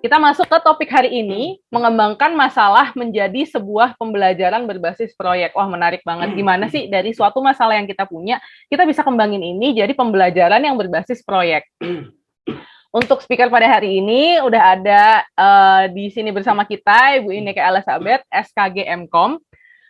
Kita masuk ke topik hari ini, mengembangkan masalah menjadi sebuah pembelajaran berbasis proyek. Wah, menarik banget. Gimana sih dari suatu masalah yang kita punya, kita bisa kembangin ini jadi pembelajaran yang berbasis proyek. Untuk speaker pada hari ini, udah ada di sini bersama kita, Ibu Inneke Elizabeth, SKG MKom.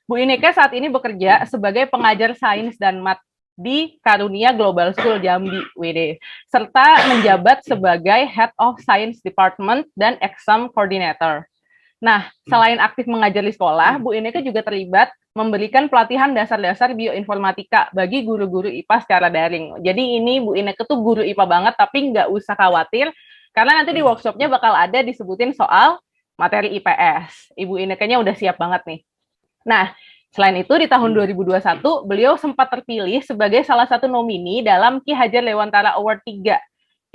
Bu Inneke saat ini bekerja sebagai pengajar sains dan mat di Karunia Global School Jambi, WD, serta menjabat sebagai Head of Science Department dan Exam Coordinator. Nah, selain aktif mengajar di sekolah, Bu Inneke juga terlibat memberikan pelatihan dasar-dasar bioinformatika bagi guru-guru IPA secara daring. Jadi ini Bu Inneke tuh guru IPA banget, tapi nggak usah khawatir, karena nanti di workshopnya bakal ada disebutin soal materi IPS. Ibu Inneke-nya udah siap banget nih. Nah, selain itu, di tahun 2021, beliau sempat terpilih sebagai salah satu nomini dalam Ki Hajar Dewantara Award 3,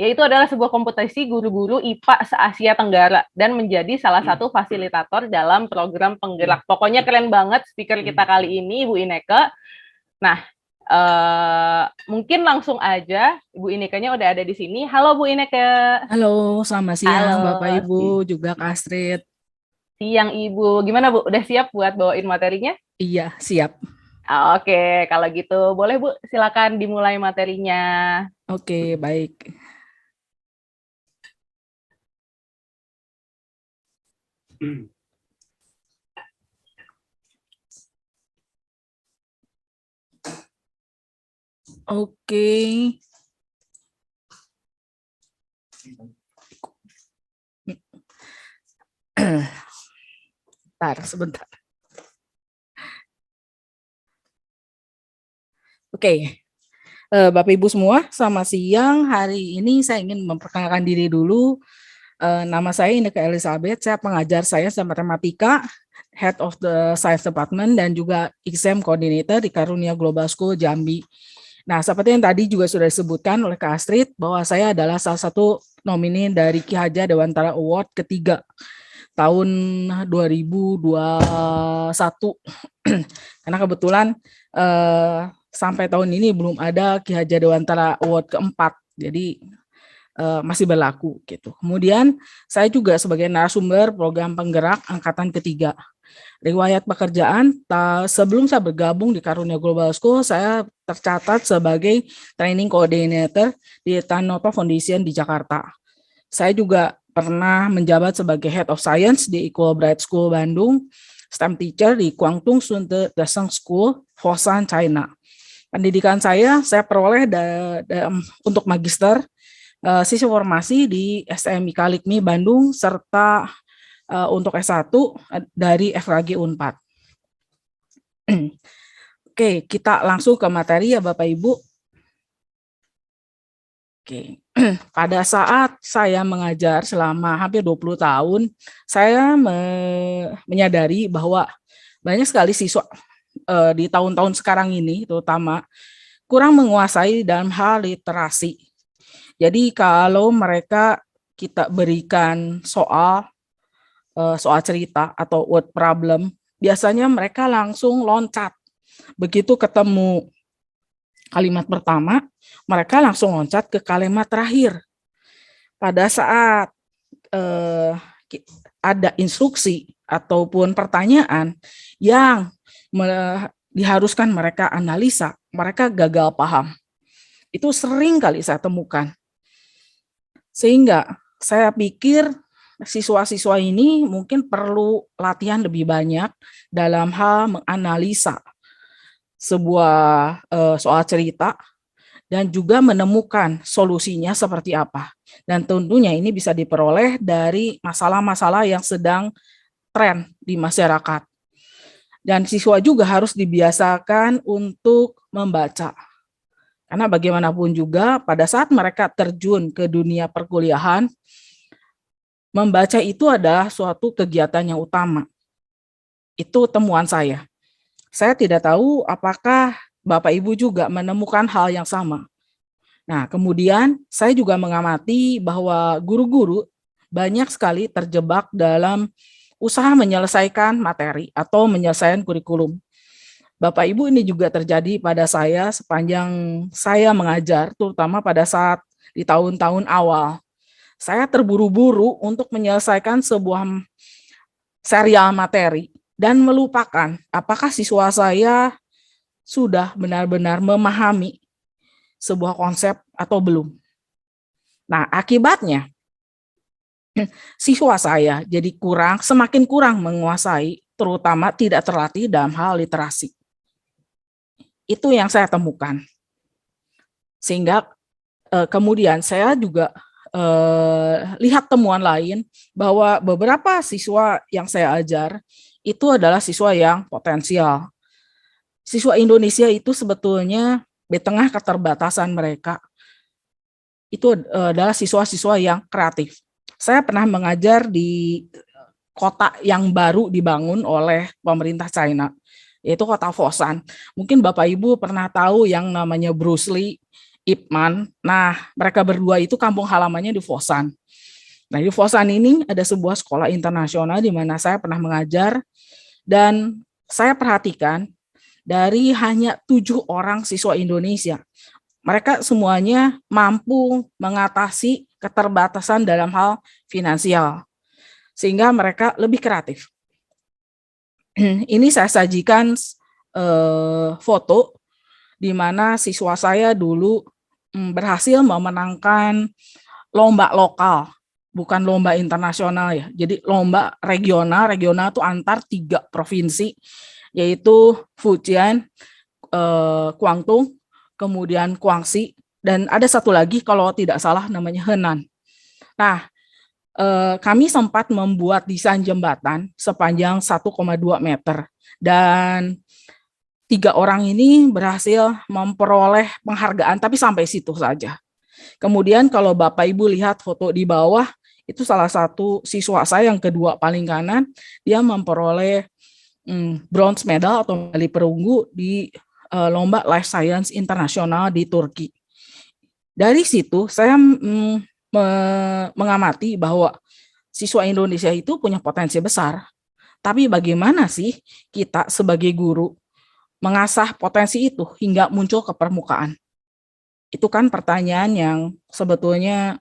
yaitu adalah sebuah kompetisi guru-guru IPA se-Asia Tenggara, dan menjadi salah satu fasilitator dalam program penggerak. Pokoknya keren banget speaker kita kali ini, Ibu Inneke. Nah, mungkin langsung aja, Ibu Inneke-nya udah ada di sini. Halo Bu Inneke. Halo, selamat siang Halo. Bapak Ibu, juga Kak Astrid. Siang Ibu. Gimana Bu? Udah siap buat bawain materinya? Iya, siap. Oke, kalau gitu boleh Bu, silakan dimulai materinya. Oke, baik. Oke. Sebentar. Oke, Bapak Ibu semua, selamat siang. Hari ini saya ingin memperkenalkan diri dulu. Nama saya Inneke Elizabeth, saya pengajar sains dan matematika, Head of the Science Department, dan juga Exam Coordinator di Karunia Global School Jambi. Nah, seperti yang tadi juga sudah disebutkan oleh Kak Astrid, bahwa saya adalah salah satu nomini dari Ki Hajar Dewantara Award ketiga tahun 2021. Karena kebetulan sampai tahun ini belum ada Ki Hajar Dewantara Award keempat, jadi masih berlaku gitu. Kemudian saya juga sebagai narasumber program penggerak angkatan ketiga. Riwayat pekerjaan, sebelum saya bergabung di Karunia Global School, saya tercatat sebagai training coordinator di Tanoto Foundation di Jakarta. Saya juga pernah menjabat sebagai Head of Science di Equal Bright School Bandung, STEM teacher di Guangdong Sunde Daseng School, Foshan, China. Pendidikan saya peroleh untuk magister, sisi formasi di SMIK Likmi Bandung, serta untuk S1 dari FKG Unpad. Oke, kita langsung ke materi ya Bapak Ibu. Oke, pada saat saya mengajar selama hampir 20 tahun, saya menyadari bahwa banyak sekali siswa di tahun-tahun sekarang ini terutama kurang menguasai dalam hal literasi. Jadi kalau mereka kita berikan soal cerita atau word problem, biasanya mereka langsung loncat. Begitu ketemu kalimat pertama, mereka langsung loncat ke kalimat terakhir. Pada saat ada instruksi ataupun pertanyaan yang diharuskan mereka analisa, mereka gagal paham. Itu sering kali saya temukan. Sehingga saya pikir siswa-siswa ini mungkin perlu latihan lebih banyak dalam hal menganalisa sebuah soal cerita dan juga menemukan solusinya seperti apa. Dan tentunya ini bisa diperoleh dari masalah-masalah yang sedang tren di masyarakat. Dan siswa juga harus dibiasakan untuk membaca. Karena bagaimanapun juga pada saat mereka terjun ke dunia perkuliahan, membaca itu adalah suatu kegiatan yang utama. Itu temuan saya. Saya tidak tahu apakah Bapak Ibu juga menemukan hal yang sama. Nah, kemudian saya juga mengamati bahwa guru-guru banyak sekali terjebak dalam usaha menyelesaikan materi atau menyelesaikan kurikulum. Bapak Ibu, ini juga terjadi pada saya sepanjang saya mengajar, terutama pada saat di tahun-tahun awal. saya terburu-buru untuk menyelesaikan sebuah serial materi dan melupakan apakah siswa saya sudah benar-benar memahami sebuah konsep atau belum. Nah, akibatnya siswa saya jadi semakin kurang menguasai, terutama tidak terlatih dalam hal literasi. Itu yang saya temukan. Sehingga kemudian saya juga lihat temuan lain bahwa beberapa siswa yang saya ajar itu adalah siswa yang potensial. Siswa Indonesia itu sebetulnya di tengah keterbatasan mereka, itu adalah siswa-siswa yang kreatif. Saya pernah mengajar di kota yang baru dibangun oleh pemerintah China, yaitu kota Foshan. Mungkin Bapak Ibu pernah tahu yang namanya Bruce Lee, Ip Man. Nah, mereka berdua itu kampung halamannya di Foshan. Nah, di Foshan ini ada sebuah sekolah internasional di mana saya pernah mengajar, dan saya perhatikan dari hanya 7 orang siswa Indonesia, mereka semuanya mampu mengatasi keterbatasan dalam hal finansial, sehingga mereka lebih kreatif. Ini saya sajikan foto di mana siswa saya dulu berhasil memenangkan lomba lokal, bukan lomba internasional ya. Jadi lomba regional itu antar 3 provinsi, yaitu Fujian, Guangdong, kemudian Guangxi, dan ada satu lagi kalau tidak salah namanya Henan. Nah, kami sempat membuat desain jembatan sepanjang 1,2 meter, dan 3 orang ini berhasil memperoleh penghargaan, tapi sampai situ saja. Kemudian kalau Bapak Ibu lihat foto di bawah, itu salah satu siswa saya yang kedua paling kanan, dia memperoleh bronze medal atau medali perunggu di lomba Life Science Internasional di Turki. Dari situ saya mengamati bahwa siswa Indonesia itu punya potensi besar, tapi bagaimana sih kita sebagai guru mengasah potensi itu hingga muncul ke permukaan? Itu kan pertanyaan yang sebetulnya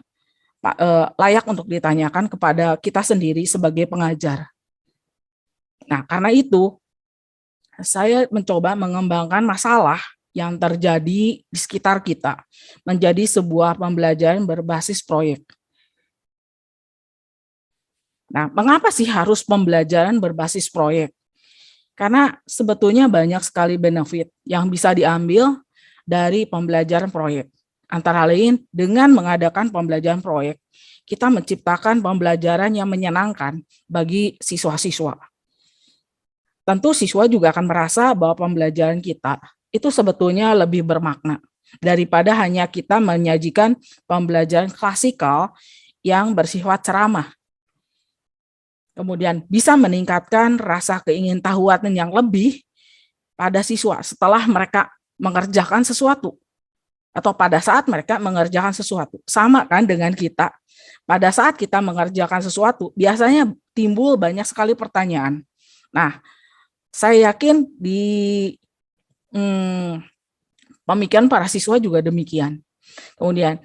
layak untuk ditanyakan kepada kita sendiri sebagai pengajar. Nah, karena itu saya mencoba mengembangkan masalah yang terjadi di sekitar kita menjadi sebuah pembelajaran berbasis proyek. Nah, mengapa sih harus pembelajaran berbasis proyek? Karena sebetulnya banyak sekali benefit yang bisa diambil dari pembelajaran proyek. Antara lain, dengan mengadakan pembelajaran proyek, kita menciptakan pembelajaran yang menyenangkan bagi siswa-siswa. Tentu siswa juga akan merasa bahwa pembelajaran kita itu sebetulnya lebih bermakna daripada hanya kita menyajikan pembelajaran klasikal yang bersifat ceramah. Kemudian bisa meningkatkan rasa keingintahuan yang lebih pada siswa setelah mereka mengerjakan sesuatu, atau pada saat mereka mengerjakan sesuatu. Sama kan dengan kita, pada saat kita mengerjakan sesuatu, biasanya timbul banyak sekali pertanyaan. Nah, saya yakin di pemikiran para siswa juga demikian. Kemudian,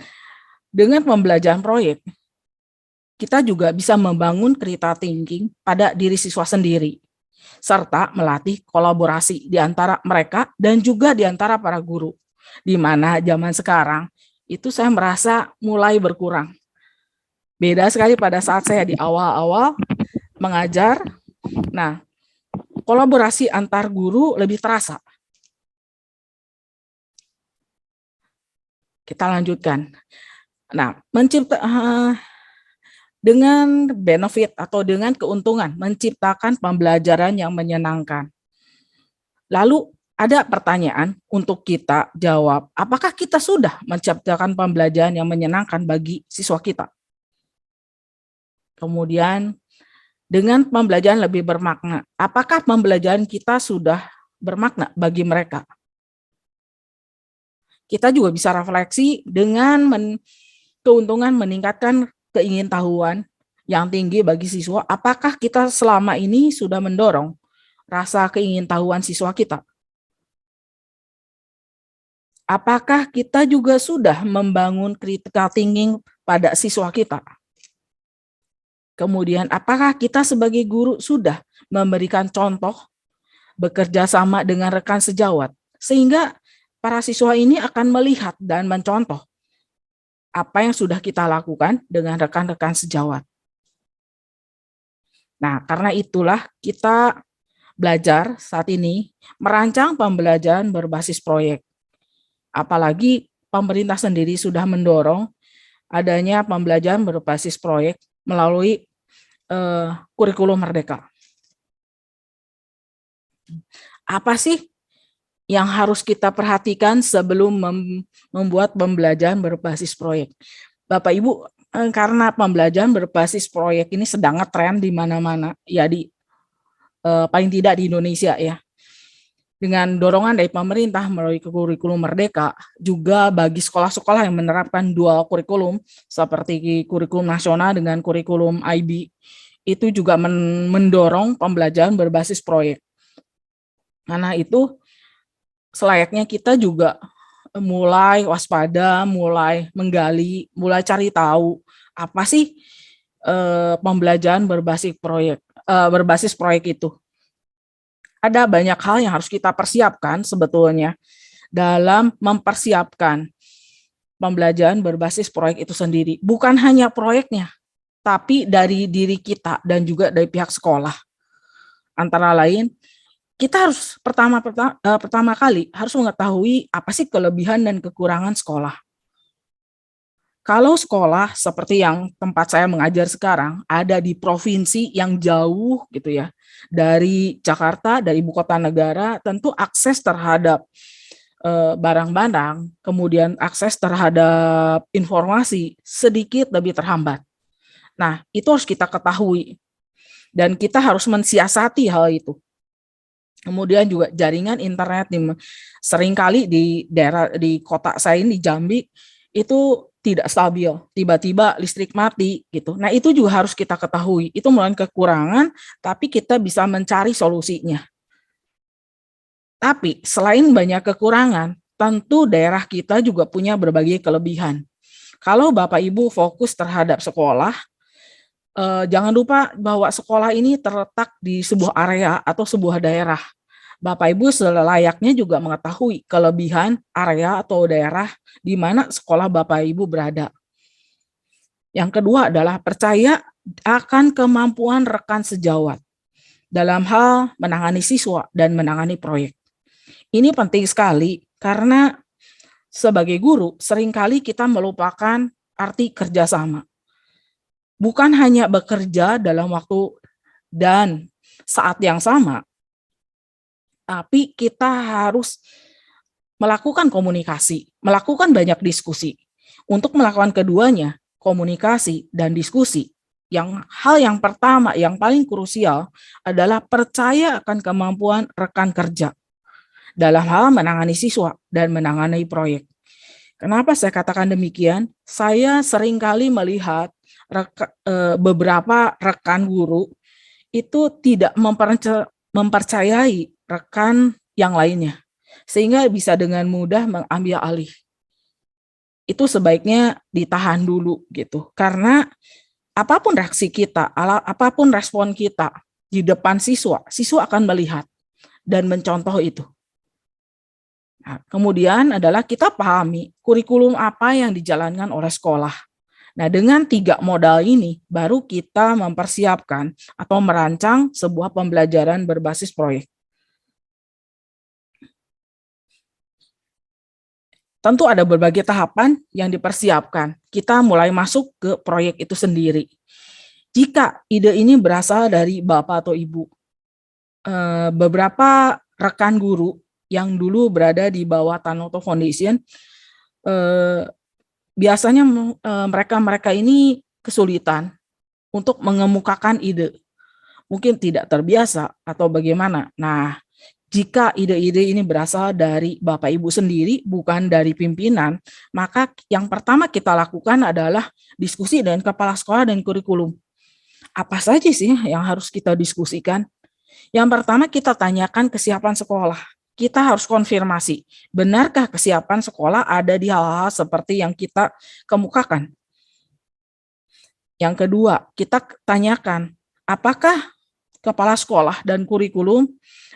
dengan pembelajaran proyek, kita juga bisa membangun critical thinking pada diri siswa sendiri, serta melatih kolaborasi di antara mereka dan juga di antara para guru, di mana zaman sekarang itu saya merasa mulai berkurang. Beda sekali pada saat saya di awal-awal mengajar. Nah, kolaborasi antar guru lebih terasa. Kita lanjutkan. Nah, dengan benefit atau dengan keuntungan menciptakan pembelajaran yang menyenangkan. Lalu ada pertanyaan untuk kita jawab, apakah kita sudah menciptakan pembelajaran yang menyenangkan bagi siswa kita? Kemudian dengan pembelajaran lebih bermakna, apakah pembelajaran kita sudah bermakna bagi mereka? Kita juga bisa refleksi dengan keuntungan meningkatkan keingintahuan yang tinggi bagi siswa. Apakah kita selama ini sudah mendorong rasa keingintahuan siswa kita? Apakah kita juga sudah membangun critical thinking pada siswa kita? Kemudian, apakah kita sebagai guru sudah memberikan contoh bekerja sama dengan rekan sejawat, sehingga para siswa ini akan melihat dan mencontoh apa yang sudah kita lakukan dengan rekan-rekan sejawat. Nah, karena itulah kita belajar saat ini merancang pembelajaran berbasis proyek. Apalagi pemerintah sendiri sudah mendorong adanya pembelajaran berbasis proyek melalui kurikulum Merdeka. Apa sih yang harus kita perhatikan sebelum membuat pembelajaran berbasis proyek? Bapak Ibu, karena pembelajaran berbasis proyek ini sedang ngetren di mana-mana, ya paling tidak di Indonesia ya. Dengan dorongan dari pemerintah melalui kurikulum Merdeka, juga bagi sekolah-sekolah yang menerapkan dual kurikulum seperti kurikulum nasional dengan kurikulum IB, itu juga mendorong pembelajaran berbasis proyek. Karena itu selayaknya kita juga mulai waspada, mulai menggali, mulai cari tahu apa sih pembelajaran berbasis proyek itu. Ada banyak hal yang harus kita persiapkan sebetulnya dalam mempersiapkan pembelajaran berbasis proyek itu sendiri. Bukan hanya proyeknya, tapi dari diri kita dan juga dari pihak sekolah. Antara lain, kita harus pertama kali harus mengetahui apa sih kelebihan dan kekurangan sekolah. Kalau sekolah seperti yang tempat saya mengajar sekarang ada di provinsi yang jauh gitu ya, dari Jakarta, dari ibu kota negara, tentu akses terhadap barang-barang, kemudian akses terhadap informasi sedikit lebih terhambat. Nah, itu harus kita ketahui dan kita harus mensiasati hal itu. Kemudian juga jaringan internet seringkali di daerah di kota saya ini di Jambi itu tidak stabil, tiba-tiba listrik mati gitu. Nah, itu juga harus kita ketahui. Itu merupakan kekurangan, tapi kita bisa mencari solusinya. Tapi selain banyak kekurangan, tentu daerah kita juga punya berbagai kelebihan. Kalau Bapak Ibu fokus terhadap sekolah, jangan lupa bahwa sekolah ini terletak di sebuah area atau sebuah daerah. Bapak Ibu selayaknya juga mengetahui kelebihan area atau daerah di mana sekolah Bapak Ibu berada. Yang kedua adalah percaya akan kemampuan rekan sejawat dalam hal menangani siswa dan menangani proyek. Ini penting sekali karena sebagai guru seringkali kita melupakan arti kerjasama. Bukan hanya bekerja dalam waktu dan saat yang sama, tapi kita harus melakukan komunikasi, melakukan banyak diskusi. Untuk melakukan keduanya, komunikasi dan diskusi, hal yang pertama, yang paling krusial adalah percaya akan kemampuan rekan kerja dalam hal menangani siswa dan menangani proyek. Kenapa saya katakan demikian? Saya seringkali melihat beberapa rekan guru itu tidak mempercayai rekan yang lainnya, sehingga bisa dengan mudah mengambil alih. Itu sebaiknya ditahan dulu gitu, karena apapun reaksi kita, apapun respon kita di depan siswa, siswa akan melihat dan mencontoh itu. Nah, kemudian adalah kita pahami kurikulum apa yang dijalankan oleh sekolah. Nah, dengan 3 modal ini, baru kita mempersiapkan atau merancang sebuah pembelajaran berbasis proyek. Tentu ada berbagai tahapan yang dipersiapkan. Kita mulai masuk ke proyek itu sendiri. Jika ide ini berasal dari Bapak atau Ibu, beberapa rekan guru yang dulu berada di bawah Tanoto Foundation, biasanya mereka ini kesulitan untuk mengemukakan ide. Mungkin tidak terbiasa atau bagaimana. Nah, jika ide-ide ini berasal dari Bapak Ibu sendiri, bukan dari pimpinan, maka yang pertama kita lakukan adalah diskusi dengan kepala sekolah dan kurikulum. Apa saja sih yang harus kita diskusikan? Yang pertama kita tanyakan kesiapan sekolah. Kita harus konfirmasi, benarkah kesiapan sekolah ada di hal-hal seperti yang kita kemukakan? Yang kedua, kita tanyakan, apakah kepala sekolah dan kurikulum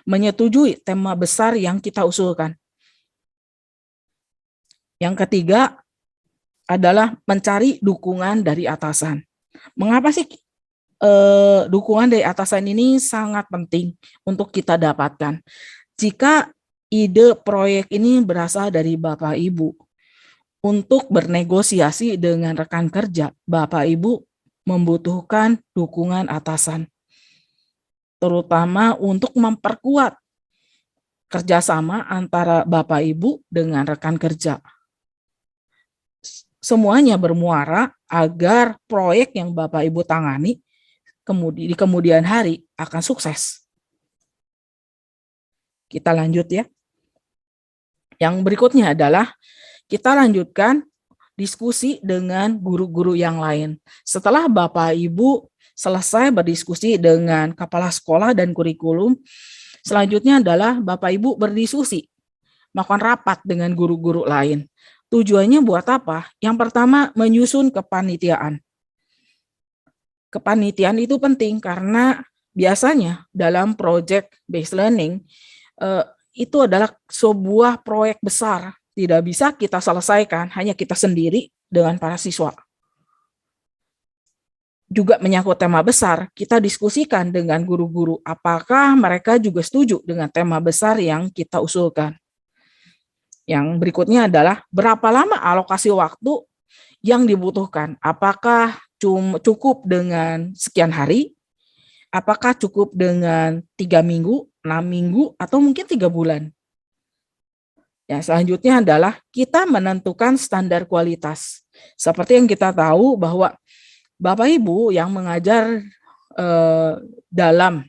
menyetujui tema besar yang kita usulkan? Yang ketiga adalah mencari dukungan dari atasan. Mengapa sih dukungan dari atasan ini sangat penting untuk kita dapatkan? Jika ide proyek ini berasal dari Bapak Ibu, untuk bernegosiasi dengan rekan kerja, Bapak Ibu membutuhkan dukungan atasan, terutama untuk memperkuat kerjasama antara Bapak Ibu dengan rekan kerja. Semuanya bermuara agar proyek yang Bapak Ibu tangani di kemudian hari akan sukses. Kita lanjut ya. Yang berikutnya adalah kita lanjutkan diskusi dengan guru-guru yang lain. Setelah Bapak Ibu selesai berdiskusi dengan kepala sekolah dan kurikulum, selanjutnya adalah Bapak Ibu berdiskusi, melakukan rapat dengan guru-guru lain. Tujuannya buat apa? Yang pertama, menyusun kepanitiaan. Kepanitiaan itu penting karena biasanya dalam project based learning itu adalah sebuah proyek besar. Tidak bisa kita selesaikan hanya kita sendiri dengan para siswa. Juga menyangkut tema besar, kita diskusikan dengan guru-guru apakah mereka juga setuju dengan tema besar yang kita usulkan. Yang berikutnya adalah berapa lama alokasi waktu yang dibutuhkan. Apakah cukup dengan sekian hari? Apakah cukup dengan 3 minggu, 6 minggu, atau mungkin 3 bulan? Ya, selanjutnya adalah kita menentukan standar kualitas. Seperti yang kita tahu bahwa Bapak Ibu yang mengajar dalam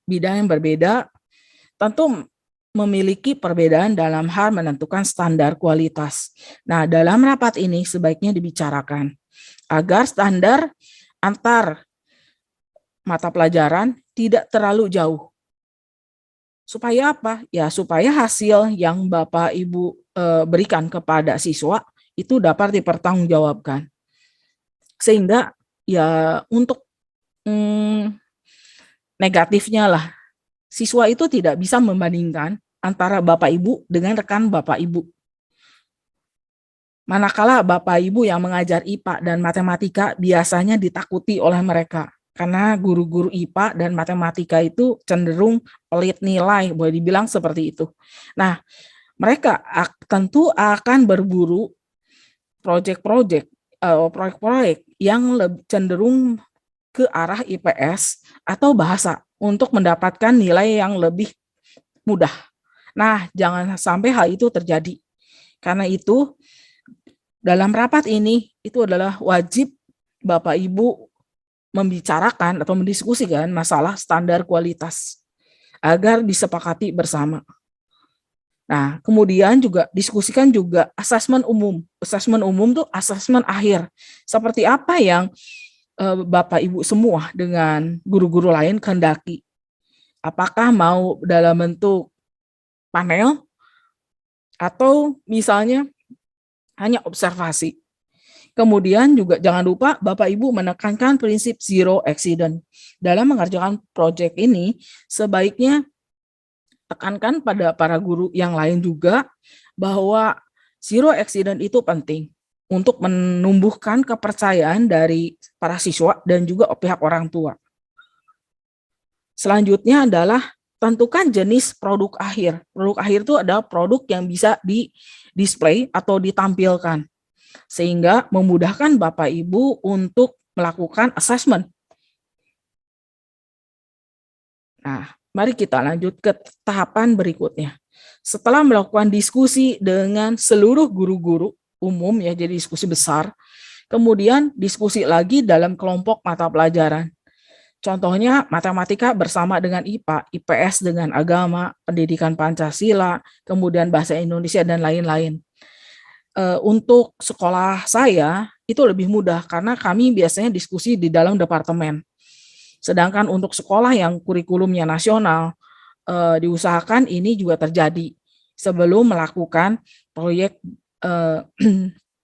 bidang yang berbeda tentu memiliki perbedaan dalam hal menentukan standar kualitas. Nah, dalam rapat ini sebaiknya dibicarakan agar standar antar mata pelajaran tidak terlalu jauh. Supaya apa? Ya, supaya hasil yang Bapak Ibu berikan kepada siswa itu dapat dipertanggungjawabkan. Sehingga ya untuk negatifnya lah, siswa itu tidak bisa membandingkan antara Bapak Ibu dengan rekan Bapak Ibu. Manakala Bapak Ibu yang mengajar IPA dan matematika biasanya ditakuti oleh mereka. Karena guru-guru IPA dan matematika itu cenderung pelit nilai, boleh dibilang seperti itu. Nah, mereka tentu akan berburu proyek-proyek yang cenderung ke arah IPS atau bahasa untuk mendapatkan nilai yang lebih mudah. Nah, jangan sampai hal itu terjadi. Karena itu, dalam rapat ini, itu adalah wajib Bapak Ibu membicarakan atau mendiskusikan masalah standar kualitas agar disepakati bersama. Nah, kemudian juga diskusikan juga asesmen umum. Asesmen umum itu asesmen akhir. Seperti apa yang Bapak Ibu semua dengan guru-guru lain kehendaki. Apakah mau dalam bentuk panel atau misalnya hanya observasi. Kemudian juga jangan lupa Bapak Ibu menekankan prinsip zero accident. Dalam mengerjakan proyek ini, sebaiknya tekankan pada para guru yang lain juga bahwa zero accident itu penting untuk menumbuhkan kepercayaan dari para siswa dan juga pihak orang tua. Selanjutnya adalah tentukan jenis produk akhir. Produk akhir itu adalah produk yang bisa di-display atau ditampilkan, sehingga memudahkan Bapak Ibu untuk melakukan assessment. Nah, mari kita lanjut ke tahapan berikutnya. Setelah melakukan diskusi dengan seluruh guru-guru umum, ya jadi diskusi besar, kemudian diskusi lagi dalam kelompok mata pelajaran. Contohnya matematika bersama dengan IPA, IPS dengan agama, pendidikan Pancasila, kemudian bahasa Indonesia, dan lain-lain. Untuk sekolah saya itu lebih mudah karena kami biasanya diskusi di dalam departemen. Sedangkan untuk sekolah yang kurikulumnya nasional, diusahakan ini juga terjadi sebelum melakukan proyek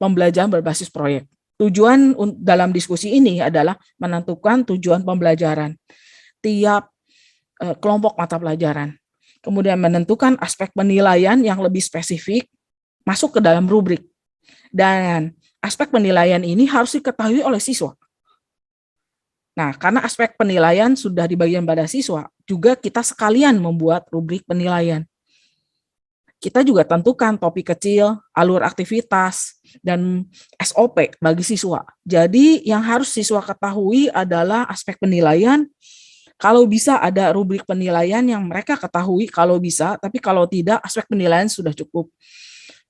pembelajaran berbasis proyek. Tujuan dalam diskusi ini adalah menentukan tujuan pembelajaran tiap kelompok mata pelajaran. Kemudian menentukan aspek penilaian yang lebih spesifik masuk ke dalam rubrik. Dan aspek penilaian ini harus diketahui oleh siswa. Nah, karena aspek penilaian sudah di bagian pada siswa, juga kita sekalian membuat rubrik penilaian. Kita juga tentukan topik kecil, alur aktivitas, dan SOP bagi siswa. Jadi yang harus siswa ketahui adalah aspek penilaian. Kalau bisa ada rubrik penilaian yang mereka ketahui kalau bisa, tapi kalau tidak aspek penilaian sudah cukup.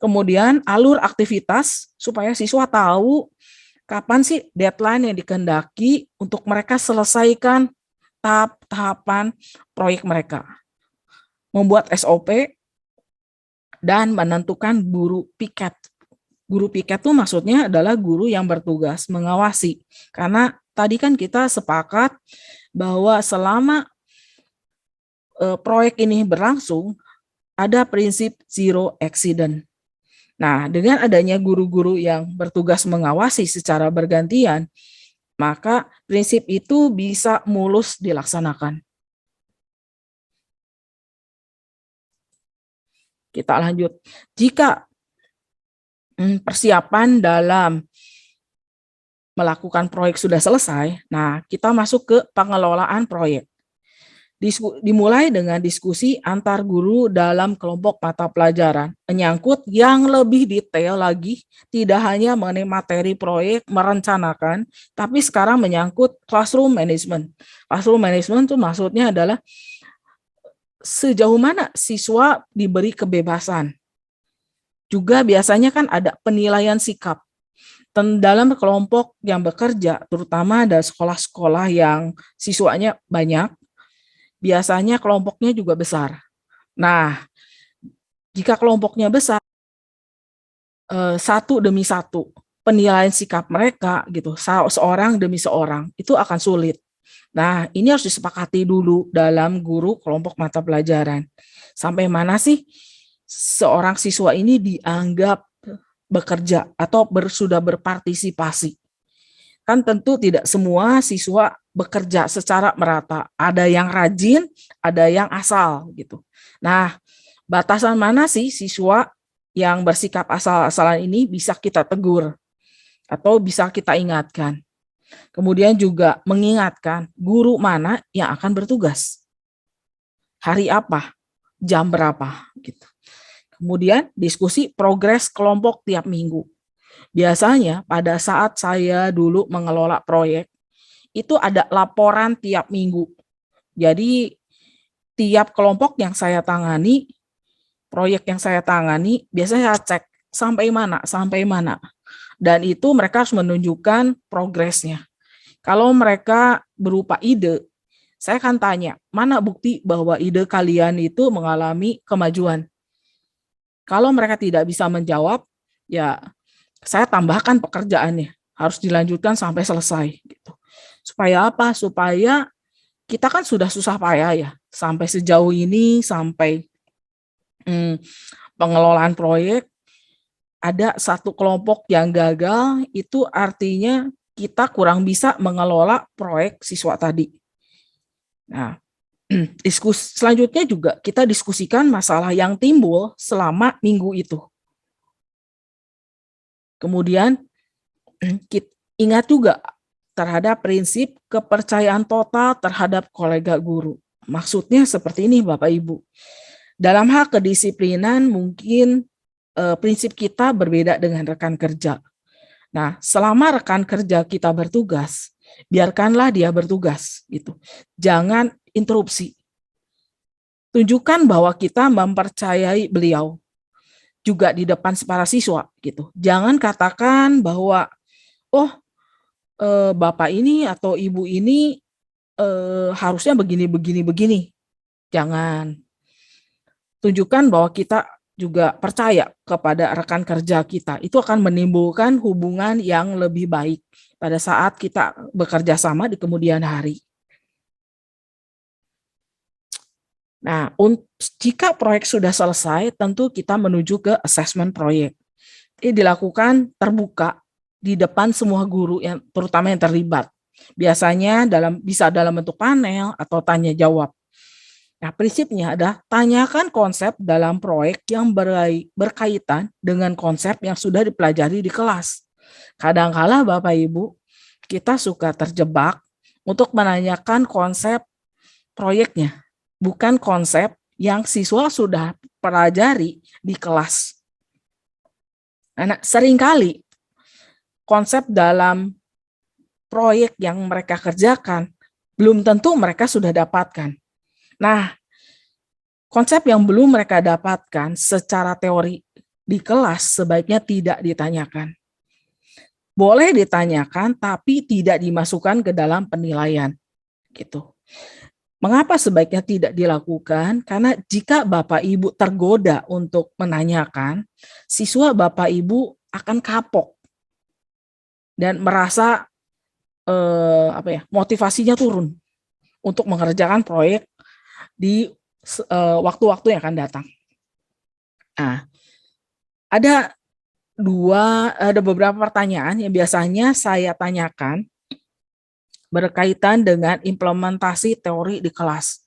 Kemudian alur aktivitas supaya siswa tahu kapan sih deadline yang dikehendaki untuk mereka selesaikan tahap-tahapan proyek mereka. Membuat SOP dan menentukan guru piket. Guru piket itu maksudnya adalah guru yang bertugas mengawasi. Karena tadi kan kita sepakat bahwa selama proyek ini berlangsung, ada prinsip zero accident. Nah, dengan adanya guru-guru yang bertugas mengawasi secara bergantian, maka prinsip itu bisa mulus dilaksanakan. Kita lanjut. Jika persiapan dalam melakukan proyek sudah selesai, nah kita masuk ke pengelolaan proyek. Dimulai dengan diskusi antar guru dalam kelompok mata pelajaran, menyangkut yang lebih detail lagi, tidak hanya mengenai materi proyek, merencanakan, tapi sekarang menyangkut classroom management. Classroom management itu maksudnya adalah sejauh mana siswa diberi kebebasan. Juga biasanya kan ada penilaian sikap. Dalam kelompok yang bekerja, terutama ada sekolah-sekolah yang siswanya banyak, biasanya kelompoknya juga besar. Nah, jika kelompoknya besar, satu demi satu, penilaian sikap mereka gitu, seorang demi seorang, itu akan sulit. Nah, ini harus disepakati dulu dalam guru kelompok mata pelajaran. Sampai mana sih seorang siswa ini dianggap bekerja atau sudah berpartisipasi. Kan tentu tidak semua siswa bekerja secara merata. Ada yang rajin, ada yang asal gitu. Nah, batasan mana sih siswa yang bersikap asal-asalan ini bisa kita tegur atau bisa kita ingatkan. Kemudian juga mengingatkan guru mana yang akan bertugas. Hari apa, jam berapa gitu. Kemudian diskusi progres kelompok tiap minggu. Biasanya pada saat saya dulu mengelola proyek, itu ada laporan tiap minggu. Jadi tiap kelompok yang saya tangani, proyek yang saya tangani, biasanya saya cek sampai mana. Dan itu mereka harus menunjukkan progresnya. Kalau mereka berupa ide, saya akan tanya, mana bukti bahwa ide kalian itu mengalami kemajuan? Kalau mereka tidak bisa menjawab, ya saya tambahkan pekerjaannya, harus dilanjutkan sampai selesai gitu. Supaya apa? Supaya kita kan sudah susah payah ya sampai sejauh ini, sampai pengelolaan proyek ada satu kelompok yang gagal, itu artinya kita kurang bisa mengelola proyek siswa tadi. Nah, selanjutnya juga kita diskusikan masalah yang timbul selama minggu itu. Kemudian ingat juga terhadap prinsip kepercayaan total terhadap kolega guru. Maksudnya seperti ini Bapak Ibu. Dalam hal kedisiplinan mungkin prinsip kita berbeda dengan rekan kerja. Nah, selama rekan kerja kita bertugas, biarkanlah dia bertugas gitu. Jangan interupsi. Tunjukkan bahwa kita mempercayai beliau juga di depan para siswa gitu. Jangan katakan bahwa bapak ini atau ibu ini harusnya begini. Jangan. Tunjukkan bahwa kita juga percaya kepada rekan kerja kita. Itu akan menimbulkan hubungan yang lebih baik pada saat kita bekerja sama di kemudian hari. Nah, jika proyek sudah selesai, tentu kita menuju ke assessment proyek. Ini dilakukan terbuka di depan semua guru yang terutama yang terlibat. Biasanya bisa dalam bentuk panel atau tanya jawab. Nah, prinsipnya adalah tanyakan konsep dalam proyek yang berkaitan dengan konsep yang sudah dipelajari di kelas. Kadang-kala Bapak Ibu, kita suka terjebak untuk menanyakan konsep proyeknya, bukan konsep yang siswa sudah pelajari di kelas. Nah, seringkali konsep dalam proyek yang mereka kerjakan belum tentu mereka sudah dapatkan. Nah, konsep yang belum mereka dapatkan secara teori di kelas sebaiknya tidak ditanyakan. Boleh ditanyakan, tapi tidak dimasukkan ke dalam penilaian. Gitu. Mengapa sebaiknya tidak dilakukan? Karena jika Bapak Ibu tergoda untuk menanyakan, siswa Bapak Ibu akan kapok dan merasa motivasinya turun untuk mengerjakan proyek di waktu-waktu yang akan datang. Nah, ada beberapa pertanyaan yang biasanya saya tanyakan berkaitan dengan implementasi teori di kelas.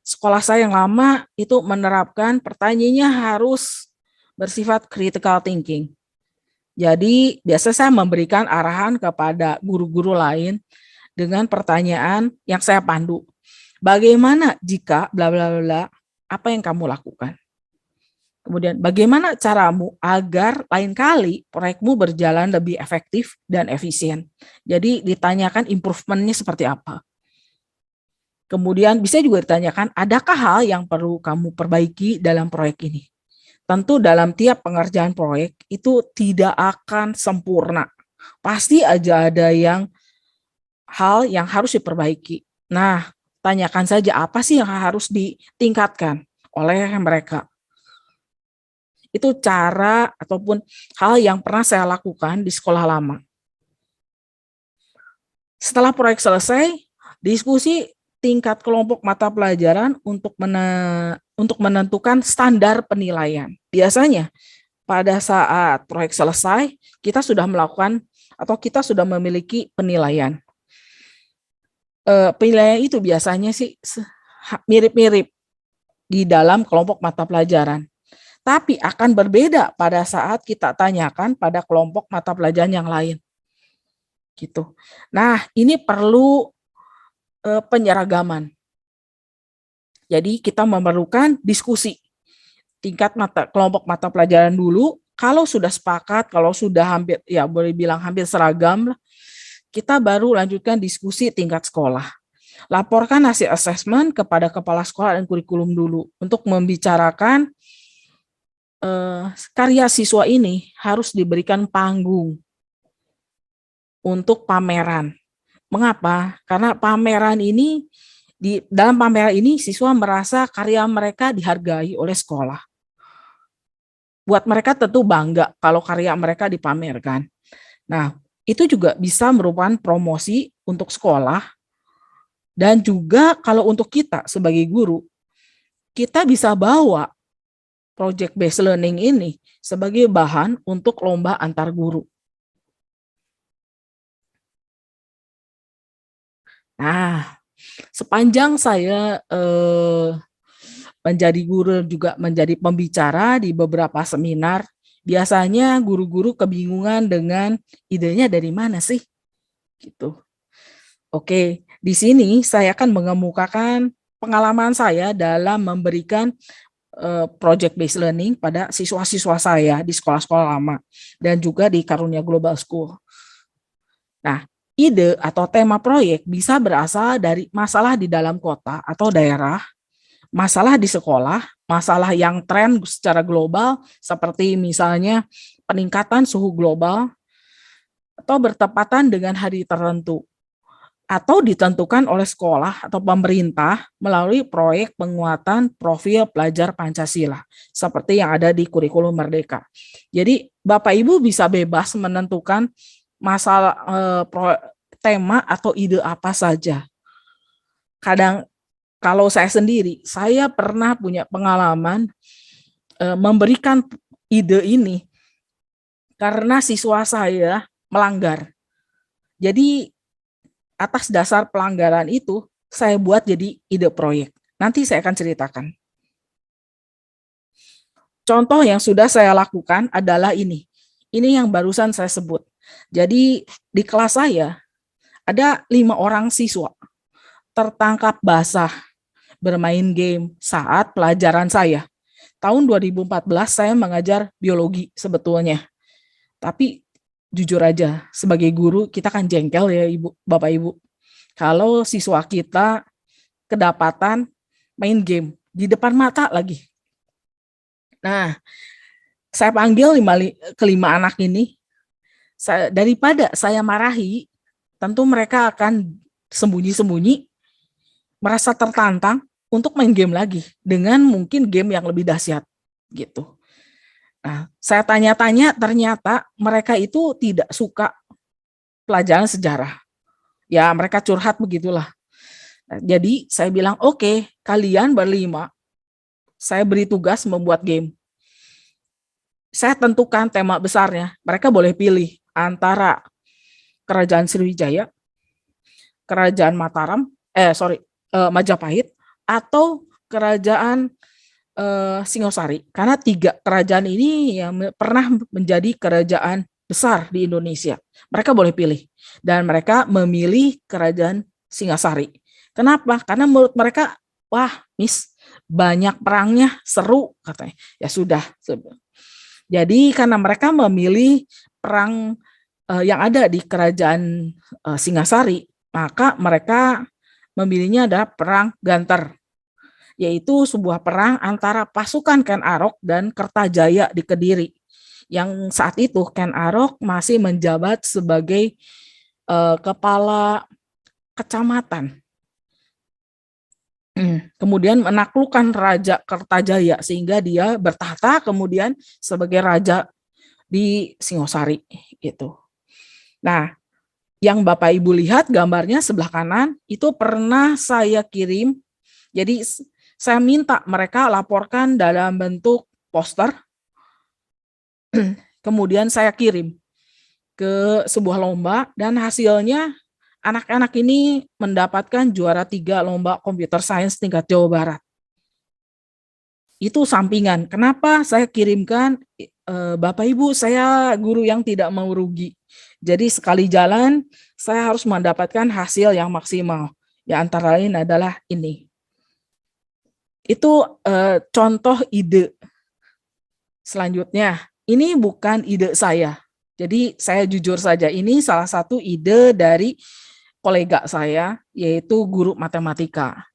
Sekolah saya yang lama itu menerapkan pertanyaannya harus bersifat critical thinking. Jadi biasa saya memberikan arahan kepada guru-guru lain dengan pertanyaan yang saya pandu. Bagaimana jika bla bla bla, apa yang kamu lakukan? Kemudian bagaimana caramu agar lain kali proyekmu berjalan lebih efektif dan efisien? Jadi ditanyakan improvementnya seperti apa. Kemudian bisa juga ditanyakan, adakah hal yang perlu kamu perbaiki dalam proyek ini? Tentu dalam tiap pengerjaan proyek itu tidak akan sempurna. Pasti aja ada hal yang harus diperbaiki. Nah, tanyakan saja apa sih yang harus ditingkatkan oleh mereka. Itu cara ataupun hal yang pernah saya lakukan di sekolah lama. Setelah proyek selesai, diskusi tingkat kelompok mata pelajaran untuk menentukan standar penilaian. Biasanya pada saat proyek selesai, kita sudah melakukan atau kita sudah memiliki penilaian. Penilaian itu biasanya sih mirip-mirip di dalam kelompok mata pelajaran. Tapi akan berbeda pada saat kita tanyakan pada kelompok mata pelajaran yang lain. Gitu. Nah, ini perlu penyeragaman. Jadi kita memerlukan diskusi tingkat kelompok mata pelajaran dulu. Kalau sudah sepakat, kalau sudah hampir, ya boleh bilang hampir seragam, kita baru lanjutkan diskusi tingkat sekolah. Laporkan hasil asesmen kepada kepala sekolah dan kurikulum dulu untuk membicarakan karya siswa ini harus diberikan panggung untuk pameran. Mengapa? Karena pameran ini dalam pameran ini siswa merasa karya mereka dihargai oleh sekolah. Buat mereka tentu bangga kalau karya mereka dipamerkan. Nah, itu juga bisa merupakan promosi untuk sekolah dan juga kalau untuk kita sebagai guru, kita bisa bawa project based learning ini sebagai bahan untuk lomba antar guru. Nah, sepanjang saya menjadi guru juga menjadi pembicara di beberapa seminar, biasanya guru-guru kebingungan dengan idenya dari mana sih? Gitu. Oke, di sini saya akan mengemukakan pengalaman saya dalam memberikan project based learning pada siswa-siswa saya di sekolah-sekolah lama dan juga di Karunia Global School. Nah, ide atau tema proyek bisa berasal dari masalah di dalam kota atau daerah, masalah di sekolah, masalah yang tren secara global seperti misalnya peningkatan suhu global atau bertepatan dengan hari tertentu atau ditentukan oleh sekolah atau pemerintah melalui proyek penguatan profil pelajar Pancasila seperti yang ada di kurikulum Merdeka. Jadi Bapak Ibu bisa bebas menentukan masalah tema atau ide apa saja. Kadang kalau saya sendiri, saya pernah punya pengalaman memberikan ide ini karena siswa saya melanggar. Jadi atas dasar pelanggaran itu saya buat jadi ide proyek. Nanti saya akan ceritakan. Contoh yang sudah saya lakukan adalah ini. Ini yang barusan saya sebut. Jadi di kelas saya ada 5 orang siswa tertangkap basah bermain game saat pelajaran saya. Tahun 2014 saya mengajar biologi sebetulnya. Tapi jujur aja, sebagai guru kita kan jengkel ya Ibu, Bapak Ibu. Kalau siswa kita kedapatan main game di depan mata lagi. Nah, saya panggil kelima anak ini. Daripada saya marahi, tentu mereka akan sembunyi-sembunyi, merasa tertantang untuk main game lagi dengan mungkin game yang lebih dahsyat gitu. Nah, saya tanya-tanya, ternyata mereka itu tidak suka pelajaran sejarah. Ya, mereka curhat begitulah. Nah, jadi saya bilang, oke, kalian berlima, saya beri tugas membuat game. Saya tentukan tema besarnya. Mereka boleh pilih antara Kerajaan Sriwijaya, Kerajaan Majapahit, atau Kerajaan Singosari. Karena 3 kerajaan ini yang pernah menjadi kerajaan besar di Indonesia. Mereka boleh pilih. Dan mereka memilih Kerajaan Singasari. Kenapa? Karena menurut mereka, wah, Miss, banyak perangnya, seru, katanya. Ya sudah. Jadi karena mereka memilih perang yang ada di Kerajaan Singasari, maka mereka memilihnya adalah Perang Ganter, yaitu sebuah perang antara pasukan Ken Arok dan Kertajaya di Kediri. Yang saat itu Ken Arok masih menjabat sebagai kepala kecamatan. Kemudian menaklukkan Raja Kertajaya sehingga dia bertahta kemudian sebagai raja di Singosari gitu. Nah, yang Bapak Ibu lihat gambarnya sebelah kanan itu pernah saya kirim. Jadi saya minta mereka laporkan dalam bentuk poster, kemudian saya kirim ke sebuah lomba dan hasilnya anak-anak ini mendapatkan juara 3 lomba computer science tingkat Jawa Barat. Itu sampingan. Kenapa saya kirimkan, Bapak Ibu, saya guru yang tidak mau rugi. Jadi sekali jalan saya harus mendapatkan hasil yang maksimal. Ya antara lain adalah ini. Itu contoh ide. Selanjutnya, ini bukan ide saya. Jadi saya jujur saja, ini salah satu ide dari kolega saya, yaitu guru matematika.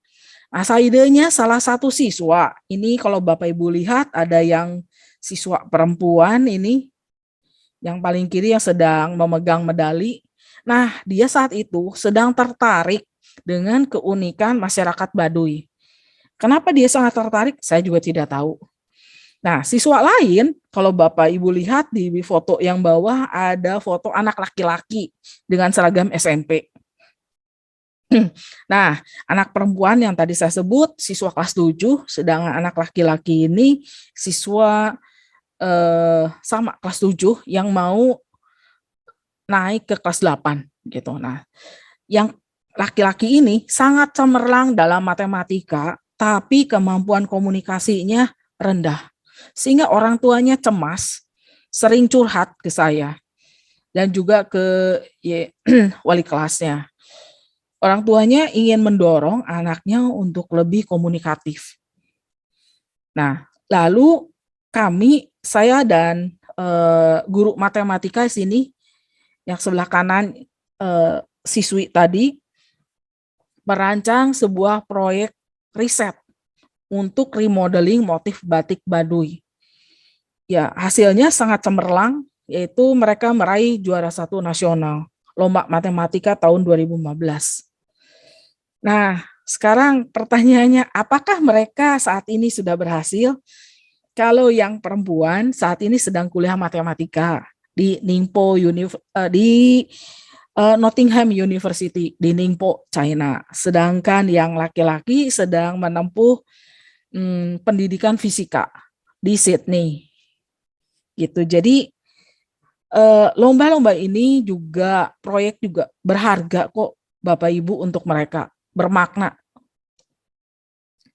Asal idenya salah satu siswa. Ini kalau Bapak Ibu lihat ada yang siswa perempuan ini, yang paling kiri yang sedang memegang medali. Nah, dia saat itu sedang tertarik dengan keunikan masyarakat Baduy. Kenapa dia sangat tertarik? Saya juga tidak tahu. Nah, siswa lain, kalau Bapak Ibu lihat di foto yang bawah, ada foto anak laki-laki dengan seragam SMP. Nah, anak perempuan yang tadi saya sebut, siswa kelas 7, sedangkan anak laki-laki ini siswa sama kelas 7 yang mau naik ke kelas 8. Gitu. Nah, yang laki-laki ini sangat cemerlang dalam matematika, tapi kemampuan komunikasinya rendah. Sehingga orang tuanya cemas, sering curhat ke saya, dan juga ke wali kelasnya. Orang tuanya ingin mendorong anaknya untuk lebih komunikatif. Nah, lalu saya dan guru matematika di sini, yang sebelah kanan siswi tadi, merancang sebuah proyek riset untuk remodeling motif batik Baduy. Ya, hasilnya sangat cemerlang, yaitu mereka meraih juara 1 nasional lomba matematika tahun 2015. Nah, sekarang pertanyaannya, apakah mereka saat ini sudah berhasil? Kalau yang perempuan saat ini sedang kuliah matematika di Nottingham University di Ningpo, China. Sedangkan yang laki-laki sedang menempuh pendidikan fisika di Sydney. Gitu. Jadi Lomba-lomba ini juga, proyek juga berharga kok Bapak Ibu untuk mereka, bermakna.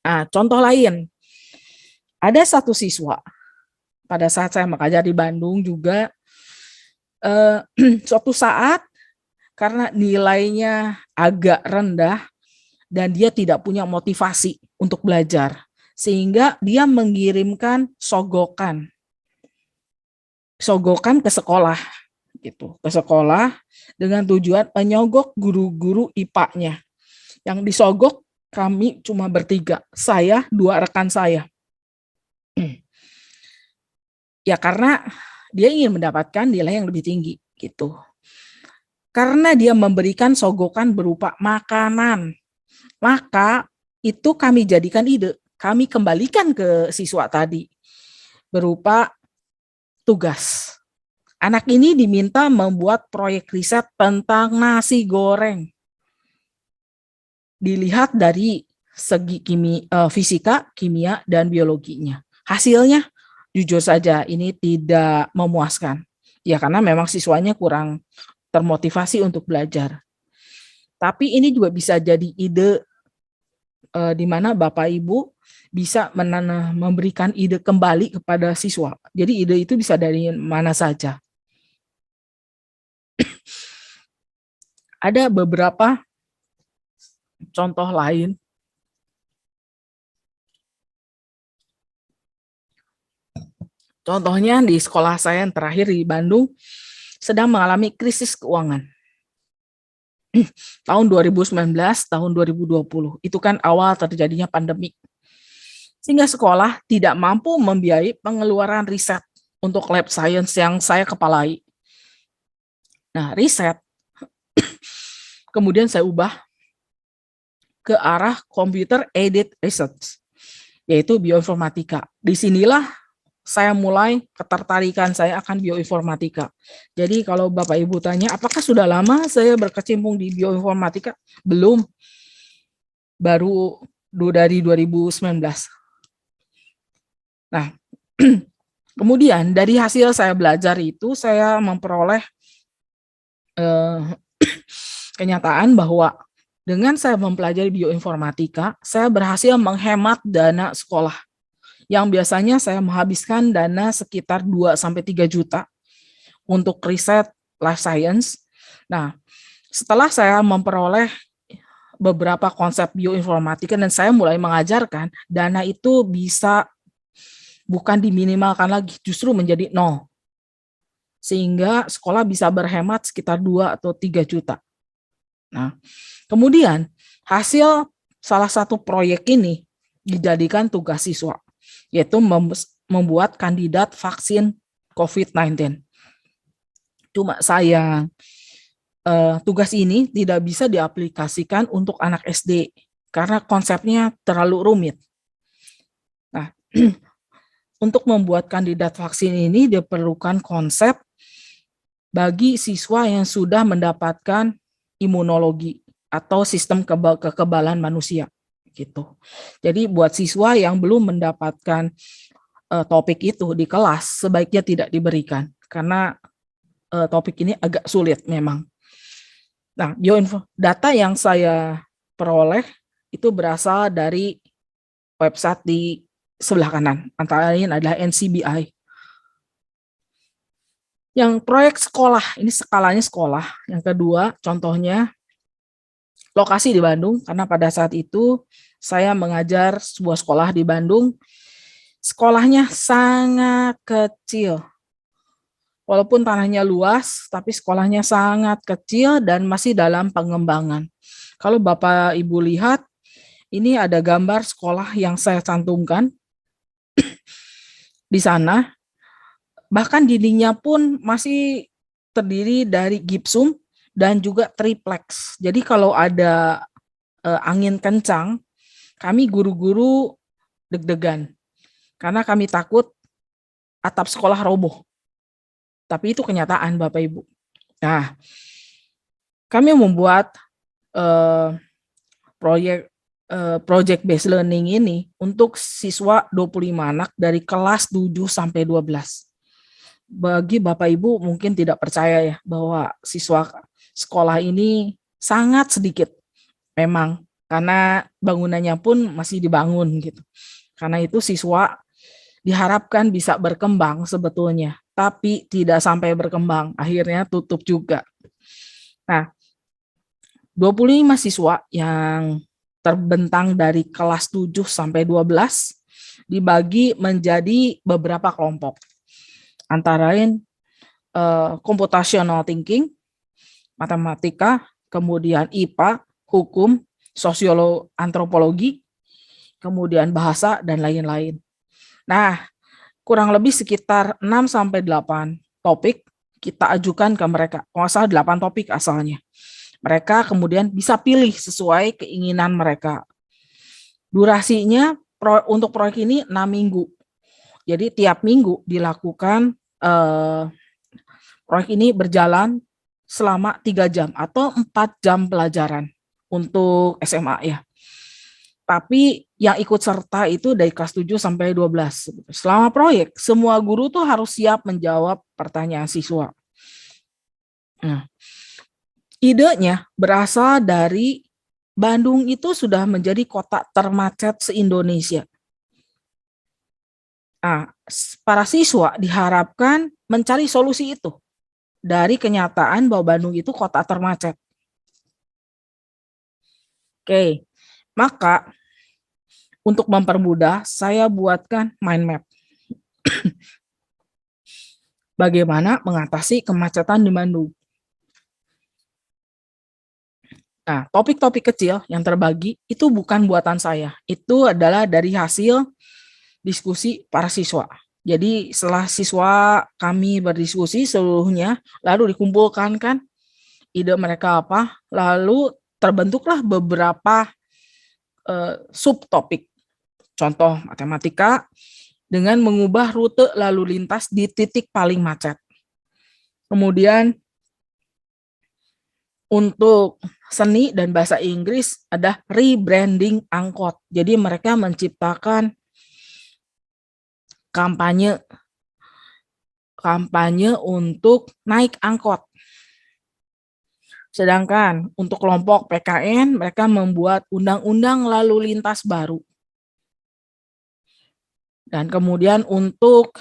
Nah, contoh lain, ada satu siswa pada saat saya mengajar di Bandung juga, suatu saat karena nilainya agak rendah dan dia tidak punya motivasi untuk belajar, sehingga dia mengirimkan sogokan ke sekolah gitu, ke sekolah dengan tujuan menyogok guru-guru IPA-nya. Yang disogok kami cuma bertiga, saya, dua rekan saya. Ya karena dia ingin mendapatkan nilai yang lebih tinggi gitu. Karena dia memberikan sogokan berupa makanan, maka itu kami jadikan ide, kami kembalikan ke siswa tadi berupa tugas. Anak ini diminta membuat proyek riset tentang nasi goreng. Dilihat dari segi fisika, kimia, dan biologinya. Hasilnya, jujur saja, ini tidak memuaskan. Ya karena memang siswanya kurang termotivasi untuk belajar. Tapi ini juga bisa jadi ide di mana Bapak Ibu bisa memberikan ide kembali kepada siswa. Jadi ide itu bisa dari mana saja. Ada beberapa contoh lain. Contohnya di sekolah saya yang terakhir di Bandung sedang mengalami krisis keuangan. Tahun 2019, tahun 2020, itu kan awal terjadinya pandemi. Sehingga sekolah tidak mampu membiayai pengeluaran riset untuk lab science yang saya kepalai. Nah, riset kemudian saya ubah ke arah computer aided research, yaitu bioinformatika. Disinilah saya mulai ketertarikan saya akan bioinformatika. Jadi kalau Bapak Ibu tanya, apakah sudah lama saya berkecimpung di bioinformatika? Belum, baru dari 2019. Nah, kemudian dari hasil saya belajar itu, saya memperoleh kenyataan bahwa dengan saya mempelajari bioinformatika, saya berhasil menghemat dana sekolah yang biasanya saya menghabiskan dana sekitar 2-3 juta untuk riset life science. Nah, setelah saya memperoleh beberapa konsep bioinformatika dan saya mulai mengajarkan, dana itu bisa bukan diminimalkan lagi, justru menjadi 0. Sehingga sekolah bisa berhemat sekitar 2-3 juta. Nah, kemudian hasil salah satu proyek ini dijadikan tugas siswa, yaitu membuat kandidat vaksin COVID-19. Cuma sayang, tugas ini tidak bisa diaplikasikan untuk anak SD karena konsepnya terlalu rumit. Nah, untuk membuat kandidat vaksin ini diperlukan konsep bagi siswa yang sudah mendapatkan imunologi atau sistem kekebalan manusia gitu. Jadi buat siswa yang belum mendapatkan topik itu di kelas sebaiknya tidak diberikan karena topik ini agak sulit memang. Nah, data yang saya peroleh itu berasal dari website di sebelah kanan, antara lain adalah NCBI. Yang proyek sekolah, ini skalanya sekolah. Yang kedua, contohnya lokasi di Bandung, karena pada saat itu saya mengajar sebuah sekolah di Bandung. Sekolahnya sangat kecil. Walaupun tanahnya luas, tapi sekolahnya sangat kecil dan masih dalam pengembangan. Kalau Bapak Ibu lihat, ini ada gambar sekolah yang saya cantumkan di sana. Bahkan dindingnya pun masih terdiri dari gipsum dan juga triplex. Jadi kalau ada angin kencang, kami guru-guru deg-degan karena kami takut atap sekolah roboh. Tapi itu kenyataan Bapak Ibu. Nah, kami membuat project based learning ini untuk siswa 25 anak dari kelas 7 sampai 12. bagi Bapak Ibu mungkin tidak percaya ya bahwa siswa sekolah ini sangat sedikit memang karena bangunannya pun masih dibangun gitu. Karena itu siswa diharapkan bisa berkembang sebetulnya, tapi tidak sampai berkembang, akhirnya tutup juga. Nah, 25 siswa yang terbentang dari kelas 7 sampai 12 dibagi menjadi beberapa kelompok. Antara lain computational thinking, matematika, kemudian IPA, hukum, sosiologi, antropologi, kemudian bahasa, dan lain-lain. Nah, kurang lebih sekitar 6 sampai 8 topik kita ajukan ke mereka. Kalau salah 8 topik asalnya. Mereka kemudian bisa pilih sesuai keinginan mereka. Durasinya untuk proyek ini 6 minggu. Jadi tiap minggu dilakukan proyek ini berjalan selama 3 jam atau 4 jam pelajaran untuk SMA ya. Tapi yang ikut serta itu dari kelas 7 sampai 12. Selama proyek, semua guru tuh harus siap menjawab pertanyaan siswa. Nah, idenya berasal dari Bandung itu sudah menjadi kota termacet se-Indonesia. Nah, para siswa diharapkan mencari solusi itu dari kenyataan bahwa Bandung itu kota termacet. Oke, maka untuk mempermudah, saya buatkan mind map. Bagaimana mengatasi kemacetan di Bandung. Nah, topik-topik kecil yang terbagi itu bukan buatan saya. Itu adalah dari hasil diskusi para siswa. Jadi setelah siswa kami berdiskusi seluruhnya, lalu dikumpulkan kan ide mereka apa, lalu terbentuklah beberapa subtopik. Contoh matematika dengan mengubah rute lalu lintas di titik paling macet. Kemudian untuk seni dan bahasa Inggris ada rebranding angkot. Jadi mereka menciptakan kampanye untuk naik angkot. Sedangkan untuk kelompok PKN mereka membuat undang-undang lalu lintas baru. Dan kemudian untuk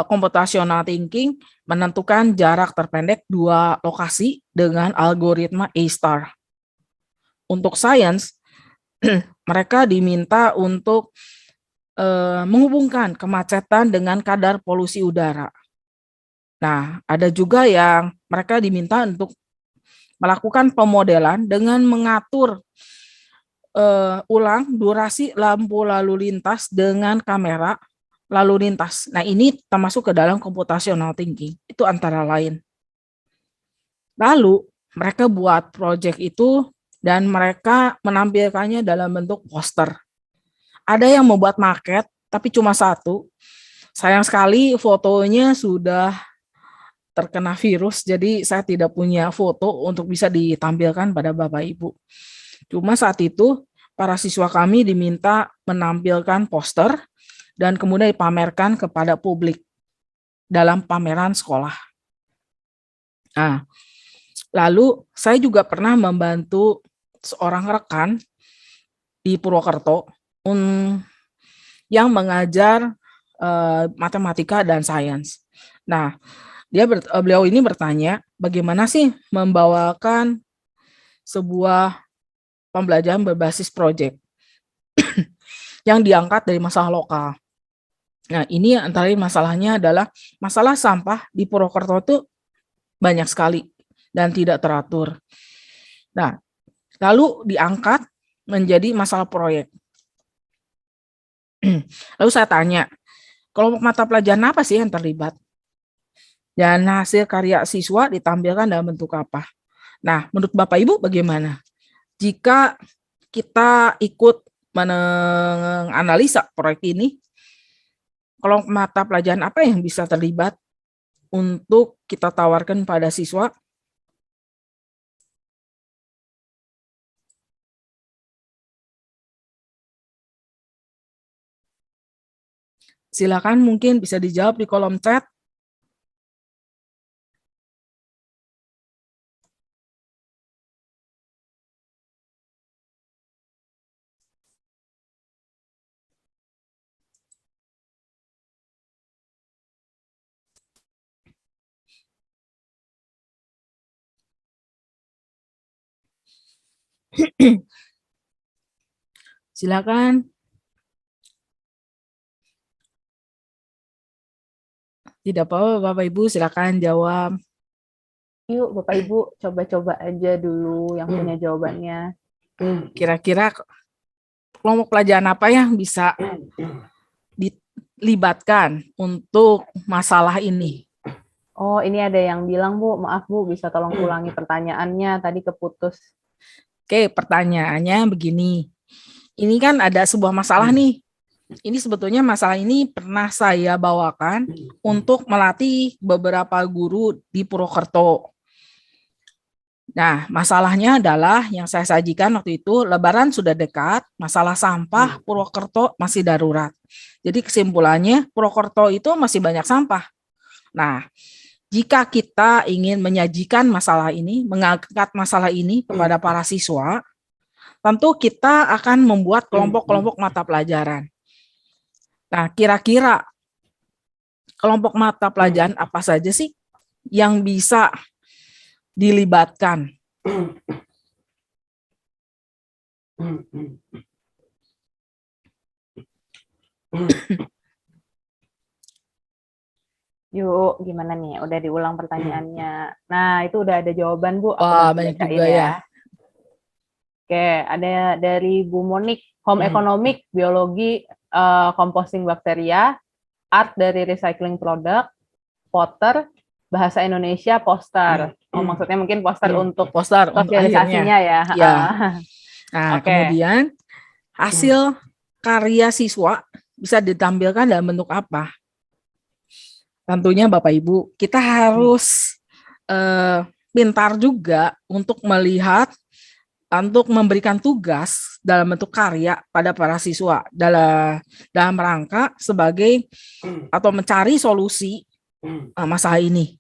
computational thinking menentukan jarak terpendek 2 lokasi dengan algoritma A*. Untuk sains mereka diminta untuk menghubungkan kemacetan dengan kadar polusi udara. Nah, ada juga yang mereka diminta untuk melakukan pemodelan dengan mengatur ulang durasi lampu lalu lintas dengan kamera lalu lintas. Nah, ini termasuk ke dalam computational thinking. Itu antara lain. Lalu, mereka buat project itu dan mereka menampilkannya dalam bentuk poster. Ada yang membuat maket, tapi cuma 1. Sayang sekali fotonya sudah terkena virus, jadi saya tidak punya foto untuk bisa ditampilkan pada Bapak Ibu. Cuma saat itu, para siswa kami diminta menampilkan poster dan kemudian dipamerkan kepada publik dalam pameran sekolah. Nah, lalu saya juga pernah membantu seorang rekan di Purwokerto yang mengajar matematika dan sains. Nah, beliau ini bertanya, bagaimana sih membawakan sebuah pembelajaran berbasis proyek yang diangkat dari masalah lokal. Nah, ini antara masalahnya adalah masalah sampah di Purwokerto itu banyak sekali dan tidak teratur. Nah, lalu diangkat menjadi masalah proyek. Lalu saya tanya, kelompok mata pelajaran apa sih yang terlibat? Dan hasil karya siswa ditampilkan dalam bentuk apa? Nah, menurut Bapak Ibu bagaimana? Jika kita ikut menganalisa proyek ini, kelompok mata pelajaran apa yang bisa terlibat untuk kita tawarkan pada siswa? Silakan mungkin bisa dijawab di kolom chat. Silakan. Tidak apa-apa, Bapak Ibu, silakan jawab. Yuk, Bapak Ibu, coba-coba aja dulu yang punya jawabannya. Kira-kira kelompok pelajaran apa yang bisa dilibatkan untuk masalah ini? Oh, ini ada yang bilang, Bu, maaf Bu, bisa tolong ulangi pertanyaannya, tadi keputus. Oke, pertanyaannya begini. Ini kan ada sebuah masalah nih. Ini sebetulnya masalah ini pernah saya bawakan untuk melatih beberapa guru di Purwokerto. Nah, masalahnya adalah yang saya sajikan waktu itu, Lebaran sudah dekat, masalah sampah Purwokerto masih darurat. Jadi kesimpulannya, Purwokerto itu masih banyak sampah. Nah, jika kita ingin menyajikan masalah ini, mengangkat masalah ini kepada para siswa, tentu kita akan membuat kelompok-kelompok mata pelajaran. Nah, kira-kira kelompok mata pelajaran apa saja sih yang bisa dilibatkan? Yuk, gimana nih? Udah diulang pertanyaannya. Nah, itu udah ada jawaban, Bu. Aku Wah, bantu banyak bacain juga ya. Oke, ada dari Bu Monik, Home Economic, Biologi, Composting Bakteria, Art dari Recycling Product, Potter, Bahasa Indonesia, Poster. Oh, maksudnya mungkin poster untuk Poster untuk sosialisasinya akhirnya. ya. Ya. Nah, Oke. kemudian hasil karya siswa bisa ditampilkan dalam bentuk apa? Tentunya Bapak Ibu, kita harus pintar juga untuk melihat, untuk memberikan tugas dalam bentuk karya pada para siswa dalam rangka sebagai atau mencari solusi masalah ini.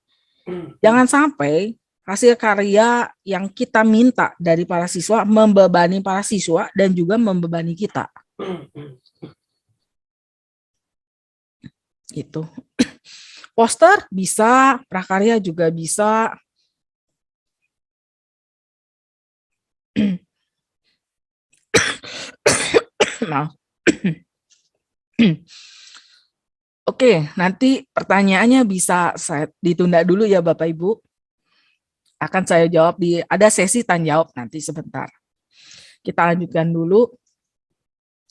Jangan sampai hasil karya yang kita minta dari para siswa membebani para siswa dan juga membebani kita. Gitu. Poster bisa, prakarya juga bisa. Nah. Oke, nanti pertanyaannya bisa saya ditunda dulu ya Bapak Ibu. Akan saya jawab ada sesi tanya jawab nanti sebentar. Kita lanjutkan dulu.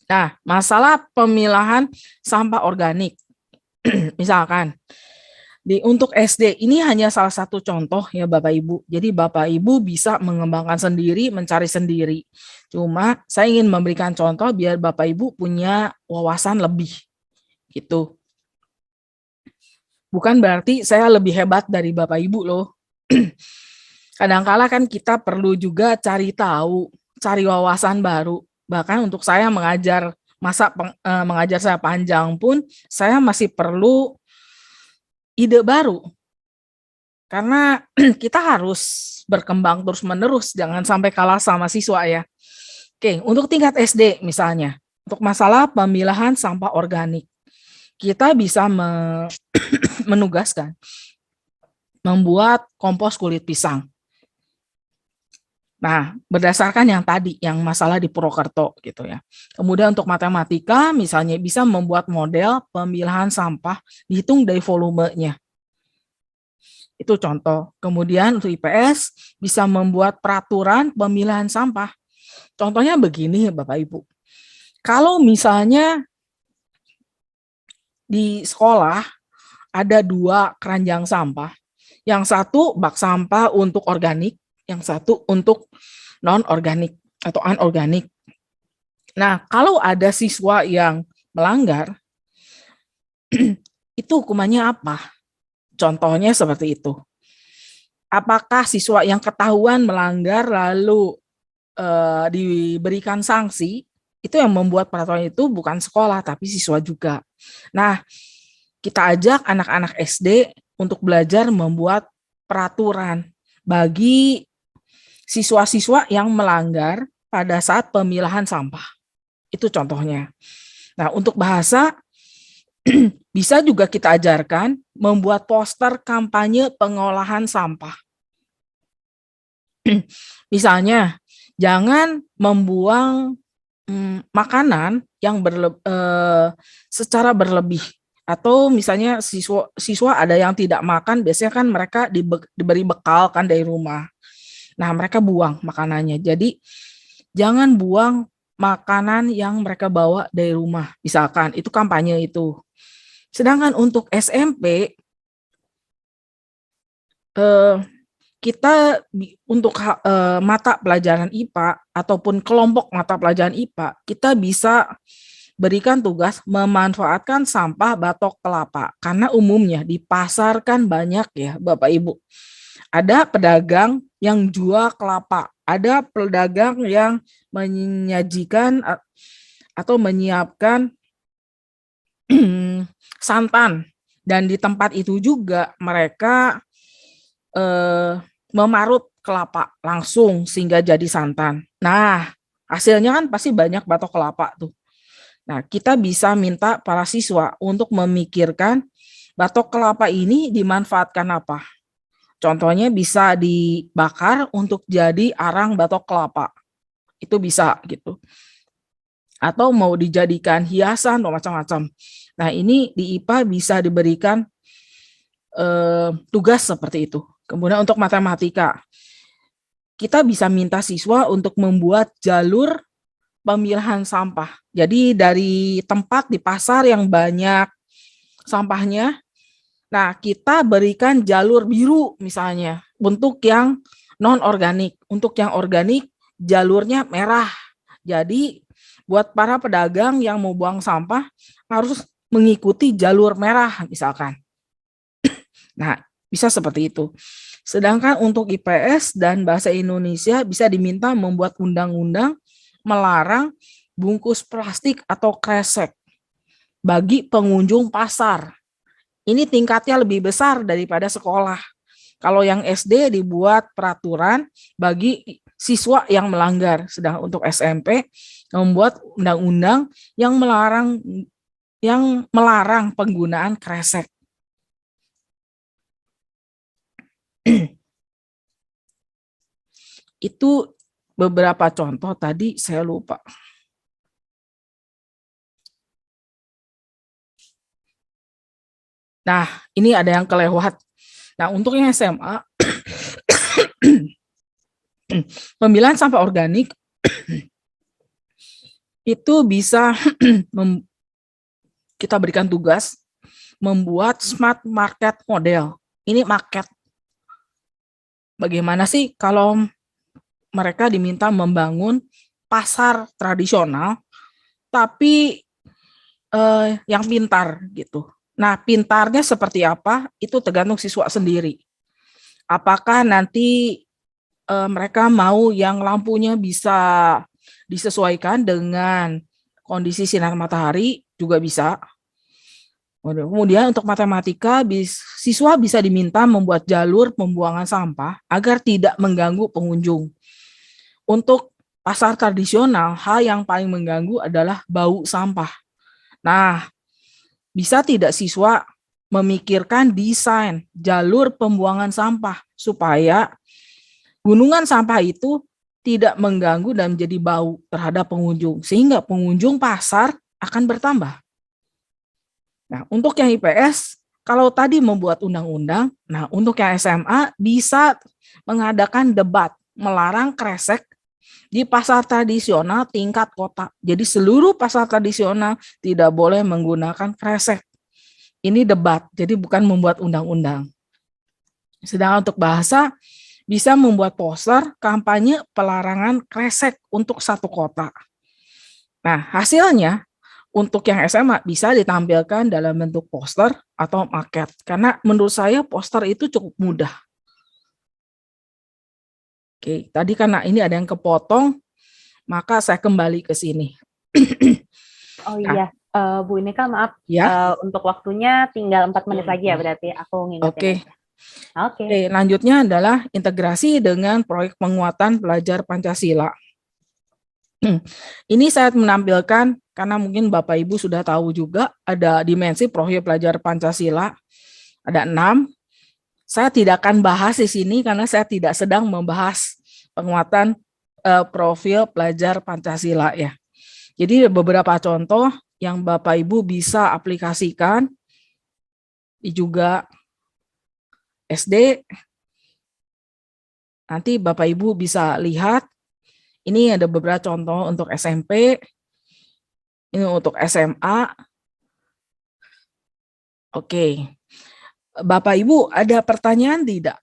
Nah, masalah pemilahan sampah organik. Misalkan untuk SD ini hanya salah satu contoh ya Bapak Ibu. Jadi Bapak Ibu bisa mengembangkan sendiri, mencari sendiri. Cuma saya ingin memberikan contoh biar Bapak Ibu punya wawasan lebih gitu. Bukan berarti saya lebih hebat dari Bapak Ibu loh. Kadang-kala kan kita perlu juga cari tahu, cari wawasan baru. Bahkan untuk saya mengajar mengajar saya panjang pun saya masih perlu ide baru. Karena kita harus berkembang terus-menerus, jangan sampai kalah sama siswa ya. Oke, untuk tingkat SD misalnya, untuk masalah pemilahan sampah organik, kita bisa menugaskan membuat kompos kulit pisang. Nah, berdasarkan yang tadi, yang masalah di Purwokerto gitu ya. Kemudian untuk matematika, misalnya bisa membuat model pemilahan sampah, dihitung dari volumenya. Itu contoh. Kemudian untuk IPS, bisa membuat peraturan pemilahan sampah. Contohnya begini Bapak Ibu. Kalau misalnya di sekolah ada 2 keranjang sampah, yang satu bak sampah untuk organik, yang satu untuk non-organik atau anorganik. Nah, kalau ada siswa yang melanggar, itu hukumannya apa? Contohnya seperti itu. Apakah siswa yang ketahuan melanggar lalu diberikan sanksi? Itu yang membuat peraturan itu bukan sekolah, tapi siswa juga. Nah, kita ajak anak-anak SD untuk belajar membuat peraturan bagi siswa-siswa yang melanggar pada saat pemilahan sampah. Itu contohnya. Nah, untuk bahasa, bisa juga kita ajarkan membuat poster kampanye pengolahan sampah. Misalnya, Jangan membuang makanan yang secara berlebih. Atau misalnya siswa ada yang tidak makan, biasanya kan mereka diberi bekal kan dari rumah. Nah, mereka buang makanannya. Jadi jangan buang makanan yang mereka bawa dari rumah. Misalkan itu kampanye itu. Sedangkan untuk SMP kita untuk mata pelajaran IPA ataupun kelompok mata pelajaran IPA, kita bisa berikan tugas memanfaatkan sampah batok kelapa. Karena umumnya di pasar kan banyak ya Bapak Ibu. Ada pedagang yang jual kelapa, ada pedagang yang menyajikan atau menyiapkan santan. Dan di tempat itu juga mereka memarut kelapa langsung sehingga jadi santan. Nah, hasilnya kan pasti banyak batok kelapa tuh. Nah, kita bisa minta para siswa untuk memikirkan batok kelapa ini dimanfaatkan apa. Contohnya bisa dibakar untuk jadi arang batok kelapa. Itu bisa gitu. Atau mau dijadikan hiasan atau macam-macam. Nah, ini di IPA bisa diberikan tugas seperti itu. Kemudian untuk matematika, kita bisa minta siswa untuk membuat jalur pemilahan sampah. Jadi dari tempat di pasar yang banyak sampahnya, nah kita berikan jalur biru misalnya untuk yang non-organik. Untuk yang organik jalurnya merah. Jadi buat para pedagang yang mau buang sampah harus mengikuti jalur merah misalkan. Nah, bisa seperti itu. Sedangkan untuk IPS dan bahasa Indonesia bisa diminta membuat undang-undang melarang bungkus plastik atau kresek bagi pengunjung pasar. Ini tingkatnya lebih besar daripada sekolah. Kalau yang SD dibuat peraturan bagi siswa yang melanggar, sedang untuk SMP membuat undang-undang yang melarang penggunaan kresek. Itu beberapa contoh tadi saya lupa. Nah, ini ada yang kelewat. Nah, untuk yang SMA, pemilihan sampah organik itu bisa kita berikan tugas membuat smart market model. Ini market. Bagaimana sih kalau mereka diminta membangun pasar tradisional, tapi yang pintar gitu. Nah, pintarnya seperti apa? Itu tergantung siswa sendiri. Apakah nanti mereka mau yang lampunya bisa disesuaikan dengan kondisi sinar matahari, juga bisa. Kemudian untuk matematika, siswa bisa diminta membuat jalur pembuangan sampah agar tidak mengganggu pengunjung. Untuk pasar tradisional, hal yang paling mengganggu adalah bau sampah. Nah, bisa tidak siswa memikirkan desain jalur pembuangan sampah supaya gunungan sampah itu tidak mengganggu dan menjadi bau terhadap pengunjung, sehingga pengunjung pasar akan bertambah. Nah, untuk yang IPS, kalau tadi membuat undang-undang, nah untuk yang SMA bisa mengadakan debat melarang kresek di pasar tradisional tingkat kota. Jadi seluruh pasar tradisional tidak boleh menggunakan kresek. Ini debat, jadi bukan membuat undang-undang. Sedangkan untuk bahasa, bisa membuat poster kampanye pelarangan kresek untuk satu kota. Nah, hasilnya untuk yang SMA bisa ditampilkan dalam bentuk poster atau maket. Karena menurut saya poster itu cukup mudah. Oke, tadi karena ini ada yang kepotong, maka saya kembali ke sini. Oh iya, Bu Inika maaf, Ya. untuk waktunya tinggal 4 menit lagi ya berarti aku ngingetin. Oke. Oke. Oke, lanjutnya adalah integrasi dengan proyek penguatan pelajar Pancasila. Ini saya menampilkan karena mungkin Bapak Ibu sudah tahu juga ada dimensi proyek pelajar Pancasila, ada 6. Saya tidak akan bahas di sini karena saya tidak sedang membahas penguatan profil pelajar Pancasila ya. Jadi beberapa contoh yang Bapak Ibu bisa aplikasikan juga SD. Nanti Bapak Ibu bisa lihat, ini ada beberapa contoh untuk SMP, ini untuk SMA. Oke, Bapak Ibu ada pertanyaan tidak?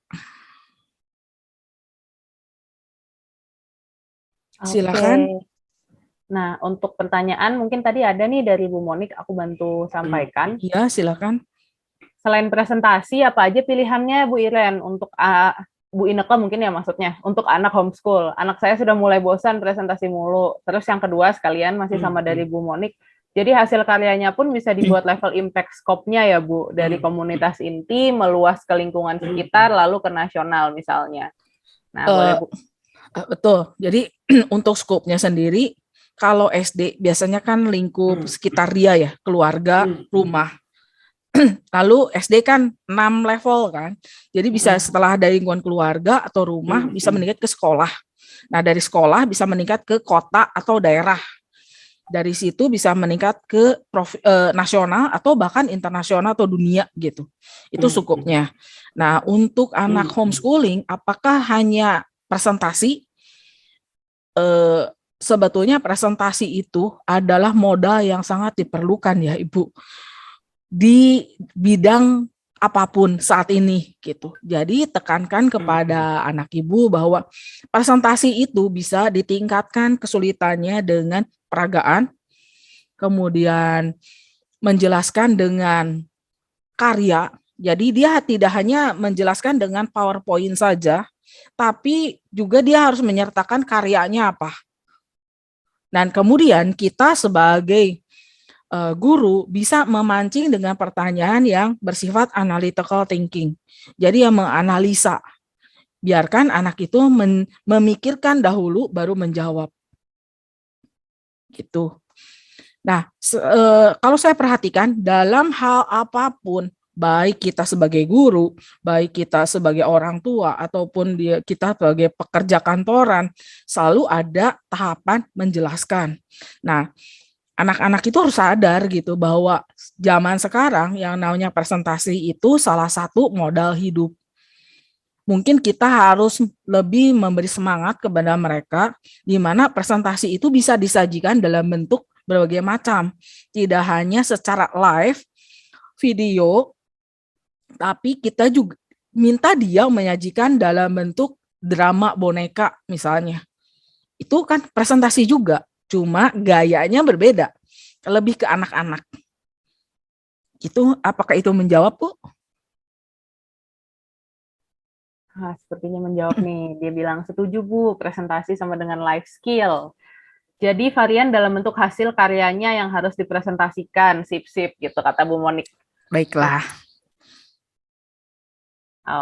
Silakan. Nah, untuk pertanyaan mungkin tadi ada nih dari Bu Monik, aku bantu sampaikan. Iya, silakan. Selain presentasi, apa aja pilihannya Bu Iren untuk Bu Ineke mungkin ya maksudnya, untuk anak homeschool. Anak saya sudah mulai bosan presentasi mulu. Terus yang kedua sekalian masih sama dari Bu Monik, jadi hasil karyanya pun bisa dibuat level impact scope-nya ya Bu, dari komunitas inti, meluas ke lingkungan sekitar, lalu ke nasional misalnya. Nah, boleh Bu. Betul, jadi untuk scope-nya sendiri, kalau SD biasanya kan lingkup sekitar dia ya, keluarga, rumah. Lalu SD kan 6 level kan, jadi bisa setelah dari lingkungan keluarga atau rumah bisa meningkat ke sekolah. Nah dari sekolah bisa meningkat ke kota atau daerah. Dari situ bisa meningkat ke nasional atau bahkan internasional atau dunia gitu. Itu cukupnya. Nah untuk anak homeschooling, apakah hanya presentasi? Sebetulnya presentasi itu adalah modal yang sangat diperlukan ya Ibu di bidang apapun saat ini gitu. Jadi tekankan kepada anak Ibu bahwa presentasi itu bisa ditingkatkan kesulitannya dengan peragaan, kemudian menjelaskan dengan karya. Jadi dia tidak hanya menjelaskan dengan PowerPoint saja, tapi juga dia harus menyertakan karyanya apa. Dan kemudian kita sebagai guru bisa memancing dengan pertanyaan yang bersifat analytical thinking. Jadi yang menganalisa. Biarkan anak itu memikirkan dahulu baru menjawab. Gitu. Nah, kalau saya perhatikan dalam hal apapun, baik kita sebagai guru, baik kita sebagai orang tua, ataupun kita sebagai pekerja kantoran, selalu ada tahapan menjelaskan. Nah, anak-anak itu harus sadar gitu bahwa zaman sekarang yang namanya presentasi itu salah satu modal hidup. Mungkin kita harus lebih memberi semangat kepada mereka, di mana presentasi itu bisa disajikan dalam bentuk berbagai macam. Tidak hanya secara live, video, tapi kita juga minta dia menyajikan dalam bentuk drama boneka misalnya. Itu kan presentasi juga, cuma gayanya berbeda, lebih ke anak-anak. Itu apakah itu menjawab, Bu? Sepertinya menjawab nih. Dia bilang setuju Bu, presentasi sama dengan life skill. Jadi varian dalam bentuk hasil karyanya yang harus dipresentasikan, sip-sip gitu kata Bu Monik. Baiklah.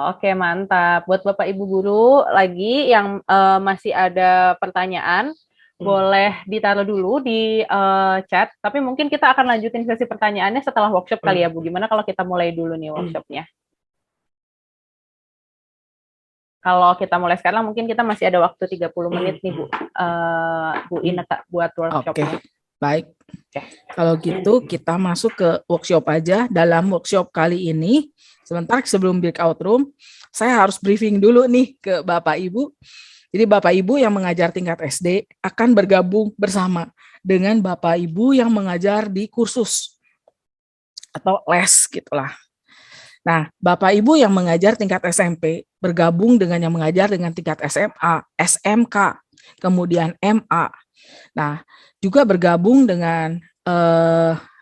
Oke, mantap. Buat Bapak Ibu guru lagi yang masih ada pertanyaan, boleh ditaruh dulu di chat, tapi mungkin kita akan lanjutin sesi pertanyaannya setelah workshop kali ya Bu. Gimana kalau kita mulai dulu nih workshopnya? Kalau kita mulai sekarang mungkin kita masih ada waktu 30 menit nih Bu. Bu Ineke buat workshopnya. Oke, baik. Kalau gitu kita masuk ke workshop aja. Dalam workshop kali ini, sebentar sebelum breakout room, saya harus briefing dulu nih ke Bapak Ibu. Jadi Bapak Ibu yang mengajar tingkat SD akan bergabung bersama dengan Bapak Ibu yang mengajar di kursus atau les gitulah. Nah, Bapak Ibu yang mengajar tingkat SMP bergabung dengan yang mengajar dengan tingkat SMA, SMK, kemudian MA. Nah, juga bergabung dengan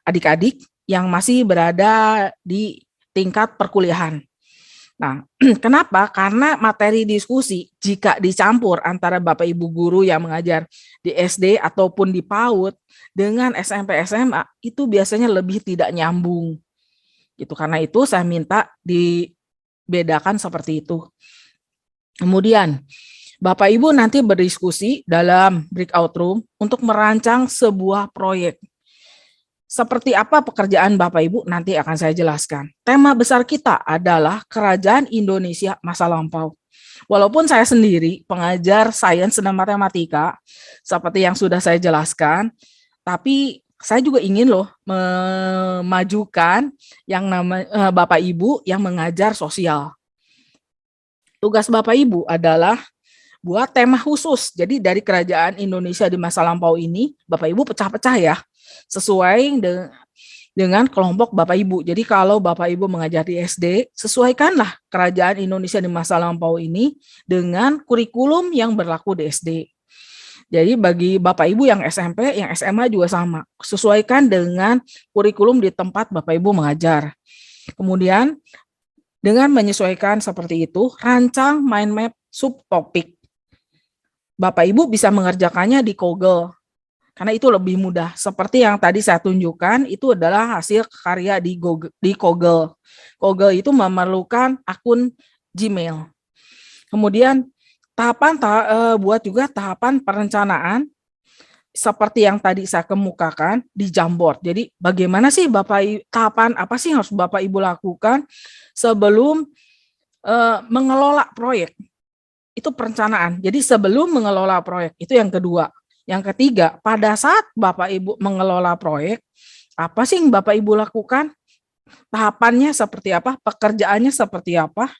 adik-adik yang masih berada di tingkat perkuliahan. Nah, kenapa? Karena materi diskusi jika dicampur antara Bapak Ibu guru yang mengajar di SD ataupun di PAUD dengan SMP SMA itu biasanya lebih tidak nyambung. Gitu. Karena itu saya minta dibedakan seperti itu. Kemudian Bapak Ibu nanti berdiskusi dalam breakout room untuk merancang sebuah proyek. Seperti apa pekerjaan Bapak Ibu nanti akan saya jelaskan. Tema besar kita adalah Kerajaan Indonesia Masa Lampau. Walaupun saya sendiri pengajar sains dan matematika, seperti yang sudah saya jelaskan, tapi saya juga ingin loh memajukan yang Bapak Ibu yang mengajar sosial. Tugas Bapak Ibu adalah buat tema khusus. Jadi dari kerajaan Indonesia di masa lampau ini, Bapak Ibu pecah-pecah ya, sesuai dengan kelompok Bapak Ibu. Jadi kalau Bapak Ibu mengajar di SD, sesuaikanlah kerajaan Indonesia di masa lampau ini dengan kurikulum yang berlaku di SD. Jadi bagi Bapak Ibu yang SMP, yang SMA juga sama. Sesuaikan dengan kurikulum di tempat Bapak Ibu mengajar. Kemudian dengan menyesuaikan seperti itu, rancang mind map subtopik. Bapak Ibu bisa mengerjakannya di Google, karena itu lebih mudah. Seperti yang tadi saya tunjukkan, itu adalah hasil karya di Google. Google itu memerlukan akun Gmail. Kemudian buat juga tahapan perencanaan seperti yang tadi saya kemukakan di Jamboard. Jadi bagaimana sih tahapan apa sih yang harus Bapak Ibu lakukan sebelum mengelola proyek? Itu perencanaan. Jadi sebelum mengelola proyek, itu yang kedua. Yang ketiga, pada saat Bapak Ibu mengelola proyek, apa sih yang Bapak Ibu lakukan? Tahapannya seperti apa? Pekerjaannya seperti apa?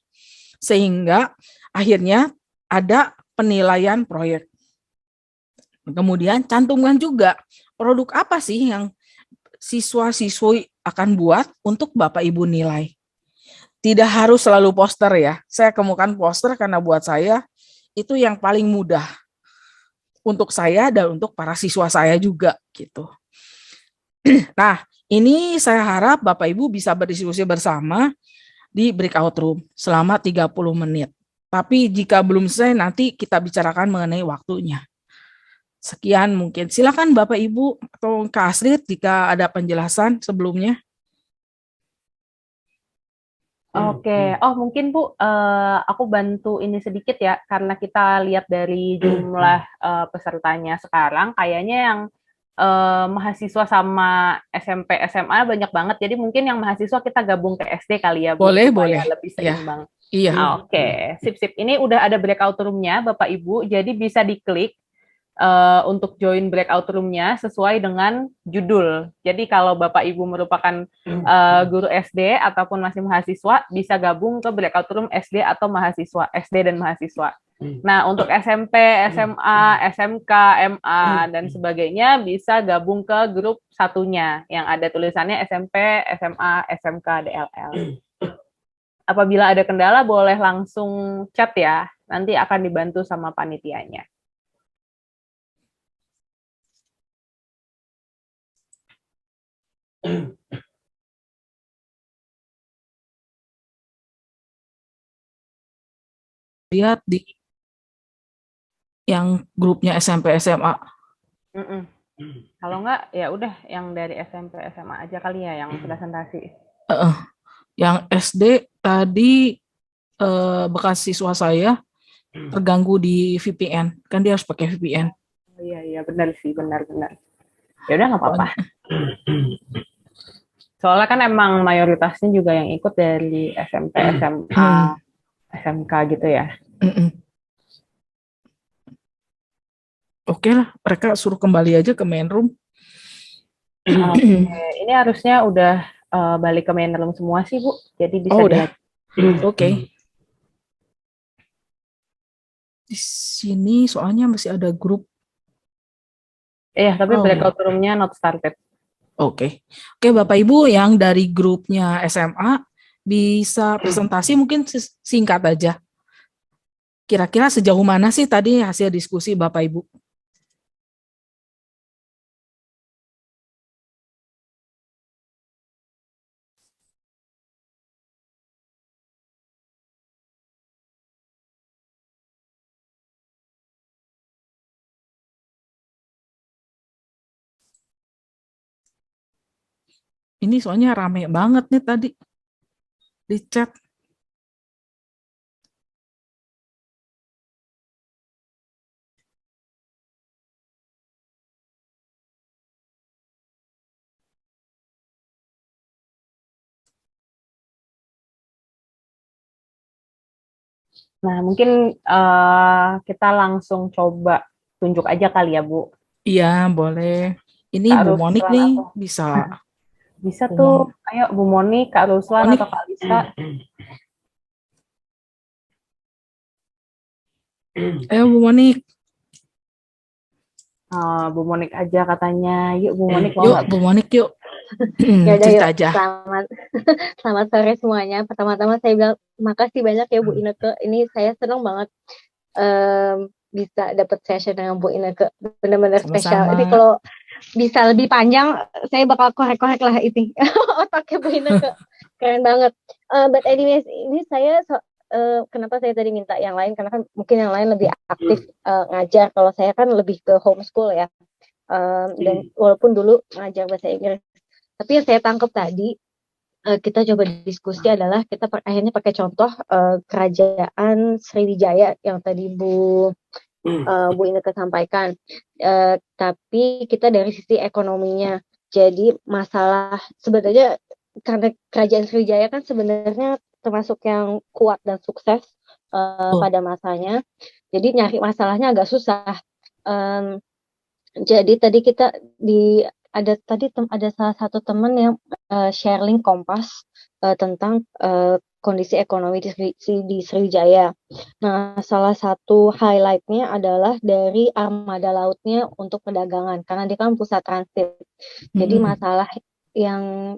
Sehingga akhirnya ada penilaian proyek. Kemudian cantumkan juga produk apa sih yang siswa-siswi akan buat untuk Bapak Ibu nilai. Tidak harus selalu poster ya. Saya kemukakan poster karena buat saya itu yang paling mudah untuk saya dan untuk para siswa saya juga gitu. Nah, ini saya harap Bapak Ibu bisa berdiskusi bersama di breakout room selama 30 menit. Tapi jika belum selesai nanti kita bicarakan mengenai waktunya. Sekian mungkin. Silakan Bapak Ibu atau Kak Astrid jika ada penjelasan sebelumnya. Oke, oh mungkin Bu, aku bantu ini sedikit ya, karena kita lihat dari jumlah pesertanya sekarang, kayaknya yang mahasiswa sama SMP, SMA banyak banget, jadi mungkin yang mahasiswa kita gabung ke SD kali ya Bu, Boleh, supaya boleh. lebih Ya, seimbang. iya. Oke, sip-sip. Ini udah ada breakout room-nya Bapak Ibu, jadi bisa diklik untuk join breakout room-nya sesuai dengan judul. Jadi kalau Bapak Ibu merupakan guru SD ataupun masih mahasiswa, bisa gabung ke breakout room SD atau mahasiswa, SD dan mahasiswa. Nah, untuk SMP, SMA, SMK, MA, dan sebagainya bisa gabung ke grup satunya yang ada tulisannya SMP, SMA, SMK, DLL. Apabila ada kendala, boleh langsung chat ya. Nanti akan dibantu sama panitianya. Lihat di yang grupnya SMP SMA. Mm-mm. Kalau enggak, ya udah yang dari SMP SMA aja kali ya yang presentasi. Yang SD tadi bekas siswa saya terganggu di VPN. Kan dia harus pakai VPN. Iya iya benar sih benar. Ya udah nggak apa-apa. Soalnya kan emang mayoritasnya juga yang ikut dari SMP, SMA, SMK gitu ya. Oke lah, mereka suruh kembali aja ke main room. Oke, ini harusnya udah balik ke main room semua sih Bu. Jadi bisa Oh, udah. dilihat. Oke. Di sini soalnya masih ada grup. Iya, tapi Oh, breakout room-nya not started. oke. Oke, Bapak Ibu yang dari grupnya SMA bisa presentasi mungkin singkat aja. Kira-kira sejauh mana sih tadi hasil diskusi Bapak Ibu? Ini soalnya rame banget nih tadi di chat. Nah, mungkin kita langsung coba tunjuk aja kali ya, Bu. Iya, boleh. Ini Kak Bu Monik Ruslan nih, atau bisa. bisa Bu tuh. Ayo Bu Moni, Kak Ruslan Monik, atau Kak Lisa. ayo Bu Monik. Bu Monik aja katanya. Yuk Bu Monik mau Yuk, nggak? Bu Monik yuk. Ya udah Cerita yuk, aja. selamat sore semuanya. Pertama-tama saya bilang makasih banyak ya Bu Ineke. Ini saya senang banget bisa dapat session dengan Bu Ineke. Benar-benar spesial. Sama-sama. Ini kalau bisa lebih panjang, saya bakal korek-korek lah ini otaknya Bu Ineke. Keren banget. But anyways, ini saya kenapa saya tadi minta yang lain, karena kan mungkin yang lain lebih aktif ngajar. Kalau saya kan lebih ke homeschool ya. Dan walaupun dulu ngajar bahasa Inggris, tapi yang saya tangkap tadi, kita coba diskusi adalah kita akhirnya pakai contoh kerajaan Sriwijaya yang tadi Bu Ineke sampaikan. Tapi kita dari sisi ekonominya. Jadi masalah sebenarnya, karena kerajaan Sriwijaya kan sebenarnya termasuk yang kuat dan sukses pada masanya. Jadi nyari masalahnya agak susah. Jadi tadi kita ada salah satu teman yang share link Kompas tentang kondisi ekonomi di Sriwijaya. Nah, salah satu highlightnya adalah dari armada lautnya untuk perdagangan, karena dia kan pusat transit. Jadi masalah yang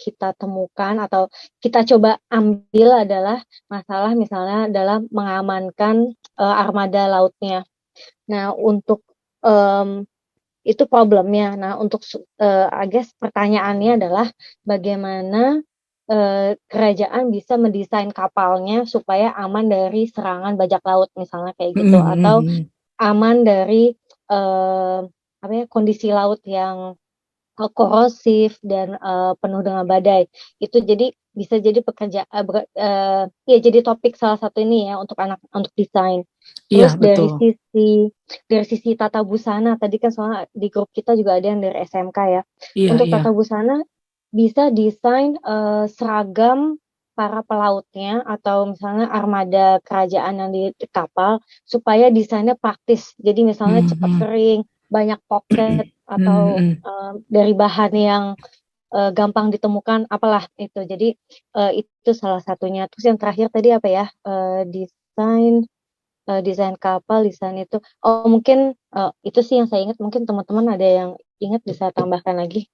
kita temukan atau kita coba ambil adalah masalah misalnya adalah mengamankan armada lautnya. Nah, untuk itu problemnya. Nah, untuk I guess pertanyaannya adalah bagaimana kerajaan bisa mendesain kapalnya supaya aman dari serangan bajak laut misalnya kayak gitu, atau aman dari kondisi laut yang korosif dan penuh dengan badai. Itu jadi bisa jadi ya jadi topik salah satu ini ya untuk desain. Iya, Terus betul. dari sisi tata busana, tadi kan soalnya di grup kita juga ada yang dari SMK ya. Iya, Untuk iya. tata busana bisa desain seragam para pelautnya atau misalnya armada kerajaan yang di kapal supaya desainnya praktis. Jadi misalnya cepat kering, banyak pocket atau dari bahan yang gampang ditemukan, apalah itu. Jadi itu salah satunya. Terus yang terakhir tadi apa ya? Desain kapal, desain itu. Oh, mungkin itu sih yang saya ingat. Mungkin teman-teman ada yang ingat bisa tambahkan lagi.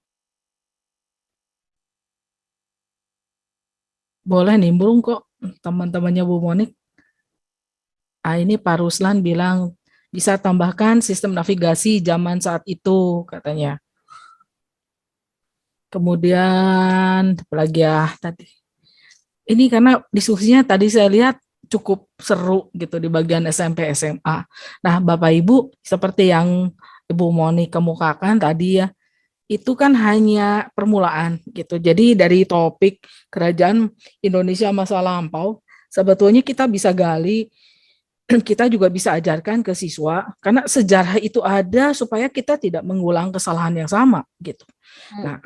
Boleh nimbrung kok teman-temannya Bu Monik. Ini Pak Ruslan bilang bisa tambahkan sistem navigasi zaman saat itu katanya. Kemudian apalagi ya tadi. Ini karena diskusinya tadi saya lihat cukup seru gitu di bagian SMP SMA. Nah, Bapak Ibu seperti yang Ibu Moni kemukakan tadi ya, itu kan hanya permulaan gitu. Jadi dari topik kerajaan Indonesia masa lampau, sebetulnya kita bisa gali, kita juga bisa ajarkan ke siswa, karena sejarah itu ada supaya kita tidak mengulang kesalahan yang sama gitu. Nah,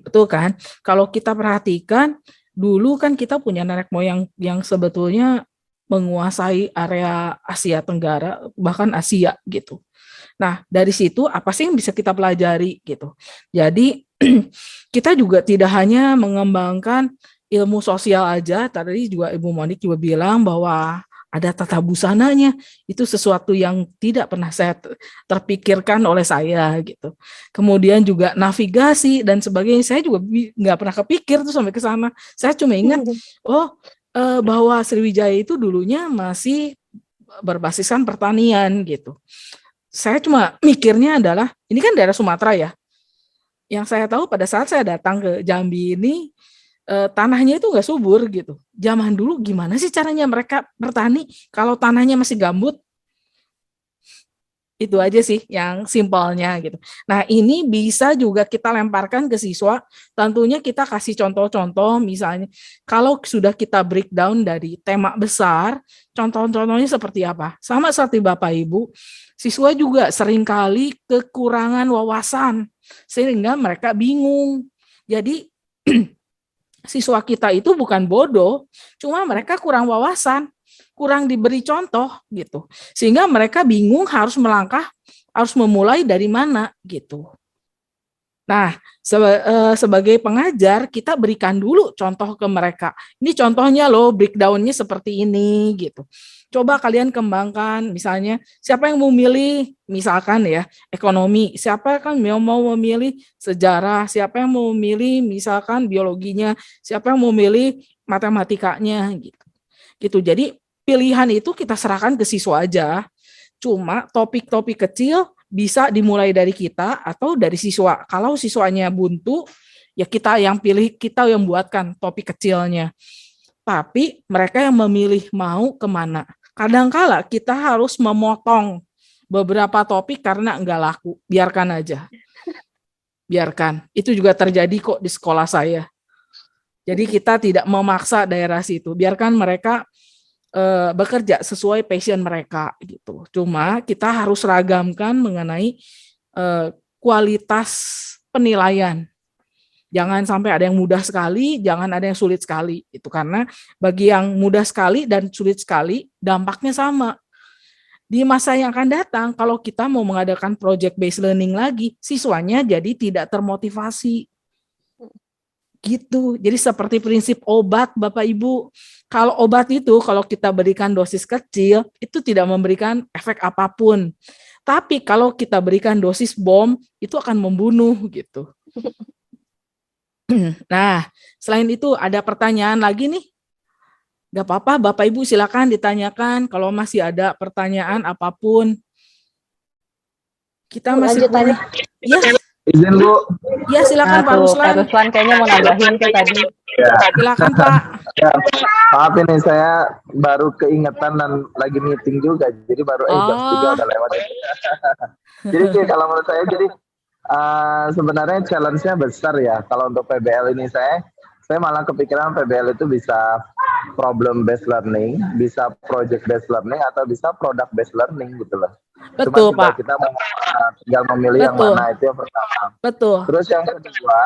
betul kan? Kalau kita perhatikan, dulu kan kita punya nenek moyang yang sebetulnya menguasai area Asia Tenggara, bahkan Asia gitu. Nah, dari situ apa sih yang bisa kita pelajari gitu. Jadi kita juga tidak hanya mengembangkan ilmu sosial aja, tadi juga Ibu Monik juga bilang bahwa ada tata busananya, itu sesuatu yang tidak pernah saya terpikirkan oleh saya gitu. Kemudian juga navigasi dan sebagainya, saya juga nggak pernah kepikir tuh sampai ke sana. Saya cuma ingat, bahwa Sriwijaya itu dulunya masih berbasiskan pertanian gitu. Saya cuma mikirnya adalah, ini kan daerah Sumatera ya, yang saya tahu pada saat saya datang ke Jambi ini, tanahnya itu nggak subur gitu. Zaman dulu gimana sih caranya mereka bertani kalau tanahnya masih gambut? Itu aja sih yang simpelnya gitu. Nah, ini bisa juga kita lemparkan ke siswa. Tentunya kita kasih contoh-contoh, misalnya kalau sudah kita breakdown dari tema besar, contoh-contohnya seperti apa? Sama seperti Bapak Ibu, siswa juga seringkali kekurangan wawasan sehingga mereka bingung. Jadi siswa kita itu bukan bodoh, cuma mereka kurang wawasan, kurang diberi contoh gitu. Sehingga mereka bingung harus memulai dari mana gitu. Nah, sebagai pengajar kita berikan dulu contoh ke mereka. Ini contohnya loh, breakdown-nya seperti ini gitu. Coba kalian kembangkan, misalnya siapa yang mau milih, misalkan ya ekonomi, siapa kan yang mau memilih sejarah, siapa yang mau memilih misalkan biologinya, siapa yang mau memilih matematikanya gitu. Gitu. Jadi pilihan itu kita serahkan ke siswa aja. Cuma topik-topik kecil bisa dimulai dari kita atau dari siswa. Kalau siswanya buntu, ya kita yang pilih, kita yang buatkan topik kecilnya. Tapi mereka yang memilih mau kemana. Kadangkala kita harus memotong beberapa topik karena enggak laku. Biarkan aja. Biarkan. Itu juga terjadi kok di sekolah saya. Jadi kita tidak memaksa daerah situ. Biarkan mereka bekerja sesuai passion mereka gitu. Cuma kita harus ragamkan mengenai kualitas penilaian. Jangan sampai ada yang mudah sekali, jangan ada yang sulit sekali. Itu karena bagi yang mudah sekali dan sulit sekali, dampaknya sama. Di masa yang akan datang, kalau kita mau mengadakan project based learning lagi, siswanya jadi tidak termotivasi. Gitu. Jadi seperti prinsip obat, Bapak Ibu. Kalau obat itu, kalau kita berikan dosis kecil, itu tidak memberikan efek apapun. Tapi kalau kita berikan dosis bom, itu akan membunuh gitu. Nah, selain itu ada pertanyaan lagi nih. Gak apa-apa, Bapak Ibu silakan ditanyakan. Kalau masih ada pertanyaan apapun. Kita masih punya. Yes. Izin Bu. Ya silakan Pak Ruslan. Pak Ruslan kayaknya mau nambahin tuh tadi. Ya. Silakan Pak. Ya. Maaf ini saya baru keingetan dan lagi meeting juga, jadi baru jam 3 udah lewat. Jadi kalau menurut saya sebenarnya challenge-nya besar ya kalau untuk PBL ini. Saya malah kepikiran PBL itu bisa problem based learning, bisa project based learning, atau bisa product based learning gitu loh. Betul cuma Pak. Kita tinggal memilih yang mana, itu yang pertama. Betul. Terus yang kedua,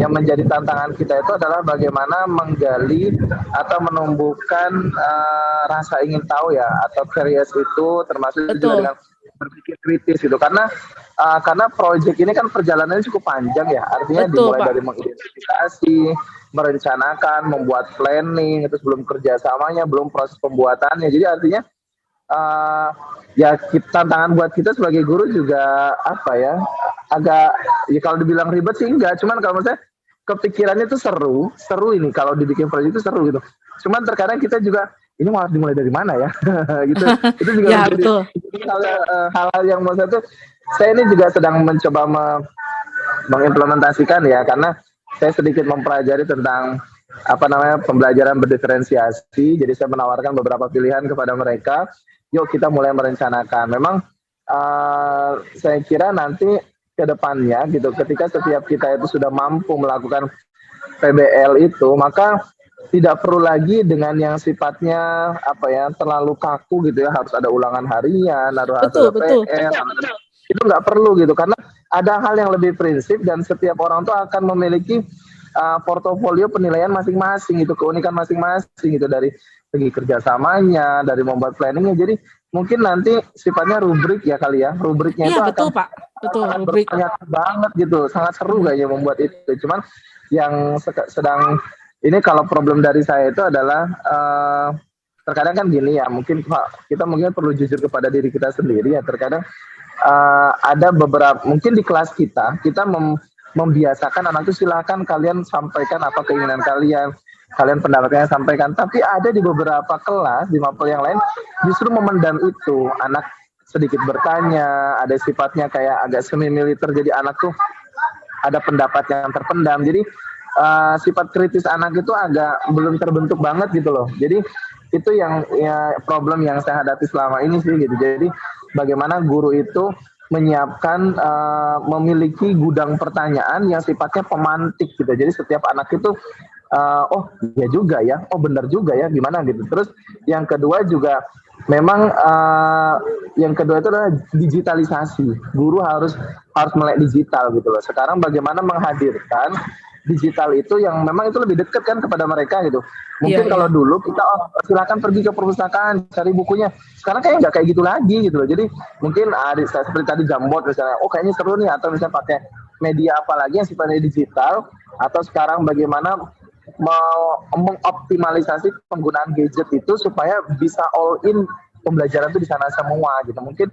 yang menjadi tantangan kita itu adalah bagaimana menggali atau menumbuhkan rasa ingin tahu ya, atau curious itu, termasuk juga dengan berpikir kritis gitu. Karena proyek ini kan perjalanannya cukup panjang ya, artinya dimulai dari mengidentifikasi, merencanakan, membuat planning, itu sebelum kerjasamanya, belum proses pembuatannya. Jadi artinya ya tantangan buat kita sebagai guru juga agak ya kalau dibilang ribet sih enggak, cuman kalau menurut saya kepikirannya itu seru ini kalau dibikin proyek itu seru gitu. Cuman terkadang kita juga ini mau dimulai dari mana ya gitu. Itu juga ya, betul. Hal-hal yang menurut saya ini juga sedang mencoba mengimplementasikan ya, karena saya sedikit mempelajari tentang pembelajaran berdiferensiasi. Jadi saya menawarkan beberapa pilihan kepada mereka. Yuk kita mulai merencanakan. Memang saya kira nanti ke depannya gitu, ketika setiap kita itu sudah mampu melakukan PBL itu, maka tidak perlu lagi dengan yang sifatnya terlalu kaku gitu ya, harus ada ulangan harian, harus ada PR. Itu nggak perlu gitu, karena ada hal yang lebih prinsip dan setiap orang tuh akan memiliki portofolio penilaian masing-masing, itu keunikan masing-masing gitu, dari segi kerjasamanya, dari membuat planningnya. Jadi mungkin nanti sifatnya rubrik ya kali ya, rubriknya itu betul, Pak. Betul, rubrik banyak banget gitu, sangat seru kayaknya membuat itu. Cuman yang sedang ini kalau problem dari saya itu adalah terkadang kan gini ya, mungkin kita perlu jujur kepada diri kita sendiri ya. Terkadang ada beberapa, mungkin di kelas kita membiasakan anak itu silahkan kalian sampaikan apa keinginan kalian pendapatnya sampaikan. Tapi ada di beberapa kelas di mapel yang lain justru memendam itu, anak sedikit bertanya, ada sifatnya kayak agak semi militer, jadi anak tuh ada pendapat yang terpendam. Jadi sifat kritis anak itu agak belum terbentuk banget gitu loh. Jadi itu yang problem yang saya hadapi selama ini sih gitu. Jadi bagaimana guru itu menyiapkan memiliki gudang pertanyaan yang sifatnya pemantik gitu. Jadi setiap anak itu oh ya juga ya, oh benar juga ya, gimana gitu. Terus yang kedua juga memang yang kedua itu adalah digitalisasi. Guru harus melek digital gitu loh. Sekarang bagaimana menghadirkan digital itu yang memang itu lebih dekat kan kepada mereka gitu. Iya, Mungkin kalau iya. dulu kita silakan pergi ke perpustakaan cari bukunya. Sekarang kayaknya nggak kayak gitu lagi gitu loh. Jadi mungkin seperti tadi Jamboard misalnya, oh kayaknya seru nih, atau misalnya pakai media apa lagi yang sifatnya digital, atau sekarang bagaimana mau mengoptimalisasi penggunaan gadget itu supaya bisa all in pembelajaran itu di sana semua gitu. Mungkin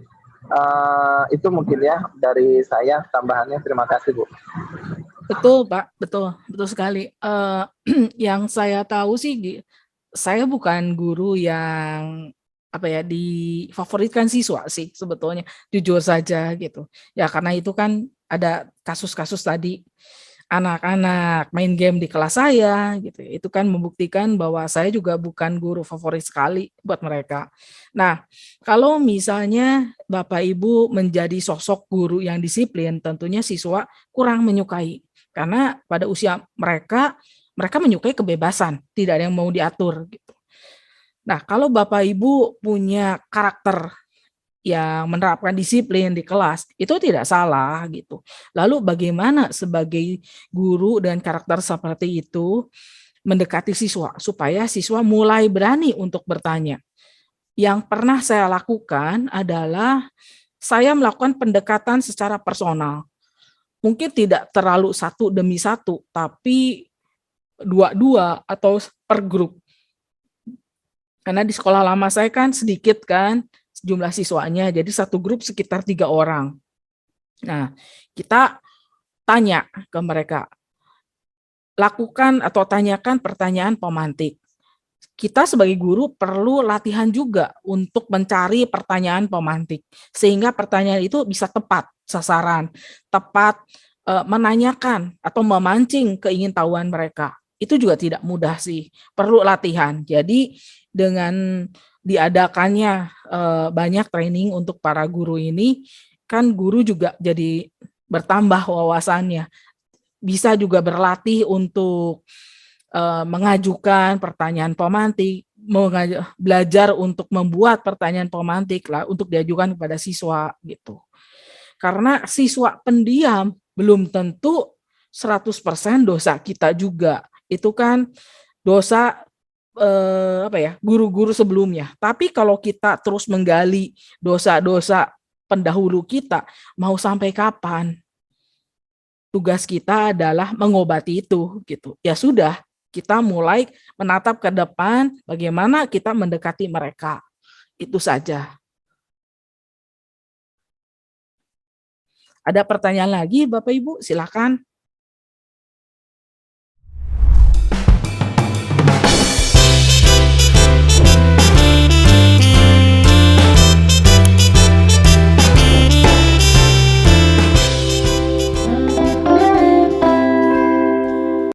itu mungkin ya dari saya tambahannya. Terima kasih Bu. Betul, Pak. Betul, betul sekali. Yang saya tahu sih, saya bukan guru yang apa ya difavoritkan siswa sih sebetulnya, jujur saja gitu. Ya karena itu kan ada kasus-kasus tadi anak-anak main game di kelas saya gitu. Itu kan membuktikan bahwa saya juga bukan guru favorit sekali buat mereka. Nah, kalau misalnya Bapak Ibu menjadi sosok guru yang disiplin, tentunya siswa kurang menyukai. Karena pada usia mereka menyukai kebebasan, tidak ada yang mau diatur gitu. Nah, kalau Bapak Ibu punya karakter yang menerapkan disiplin di kelas, itu tidak salah gitu. Lalu bagaimana sebagai guru dan karakter seperti itu mendekati siswa supaya siswa mulai berani untuk bertanya. Yang pernah saya lakukan adalah saya melakukan pendekatan secara personal. Mungkin tidak terlalu satu demi satu, tapi dua-dua atau per grup. Karena di sekolah lama saya kan sedikit kan jumlah siswanya, jadi satu grup sekitar 3 orang. Nah, kita tanya ke mereka, lakukan atau tanyakan pertanyaan pemantik. Kita sebagai guru perlu latihan juga untuk mencari pertanyaan pemantik, sehingga pertanyaan itu bisa tepat sasaran, tepat menanyakan atau memancing keingintahuan mereka. Itu juga tidak mudah sih, perlu latihan. Jadi dengan diadakannya banyak training untuk para guru ini, kan guru juga jadi bertambah wawasannya. Bisa juga berlatih untuk mengajukan pertanyaan pemantik, belajar untuk membuat pertanyaan pemantik lah untuk diajukan kepada siswa gitu. Karena siswa pendiam belum tentu 100% dosa kita juga. Itu kan dosa guru-guru sebelumnya. Tapi kalau kita terus menggali dosa-dosa pendahulu kita, mau sampai kapan? Tugas kita adalah mengobati itu gitu. Ya sudah, kita mulai menatap ke depan bagaimana kita mendekati mereka. Itu saja. Ada pertanyaan lagi Bapak Ibu? Silakan.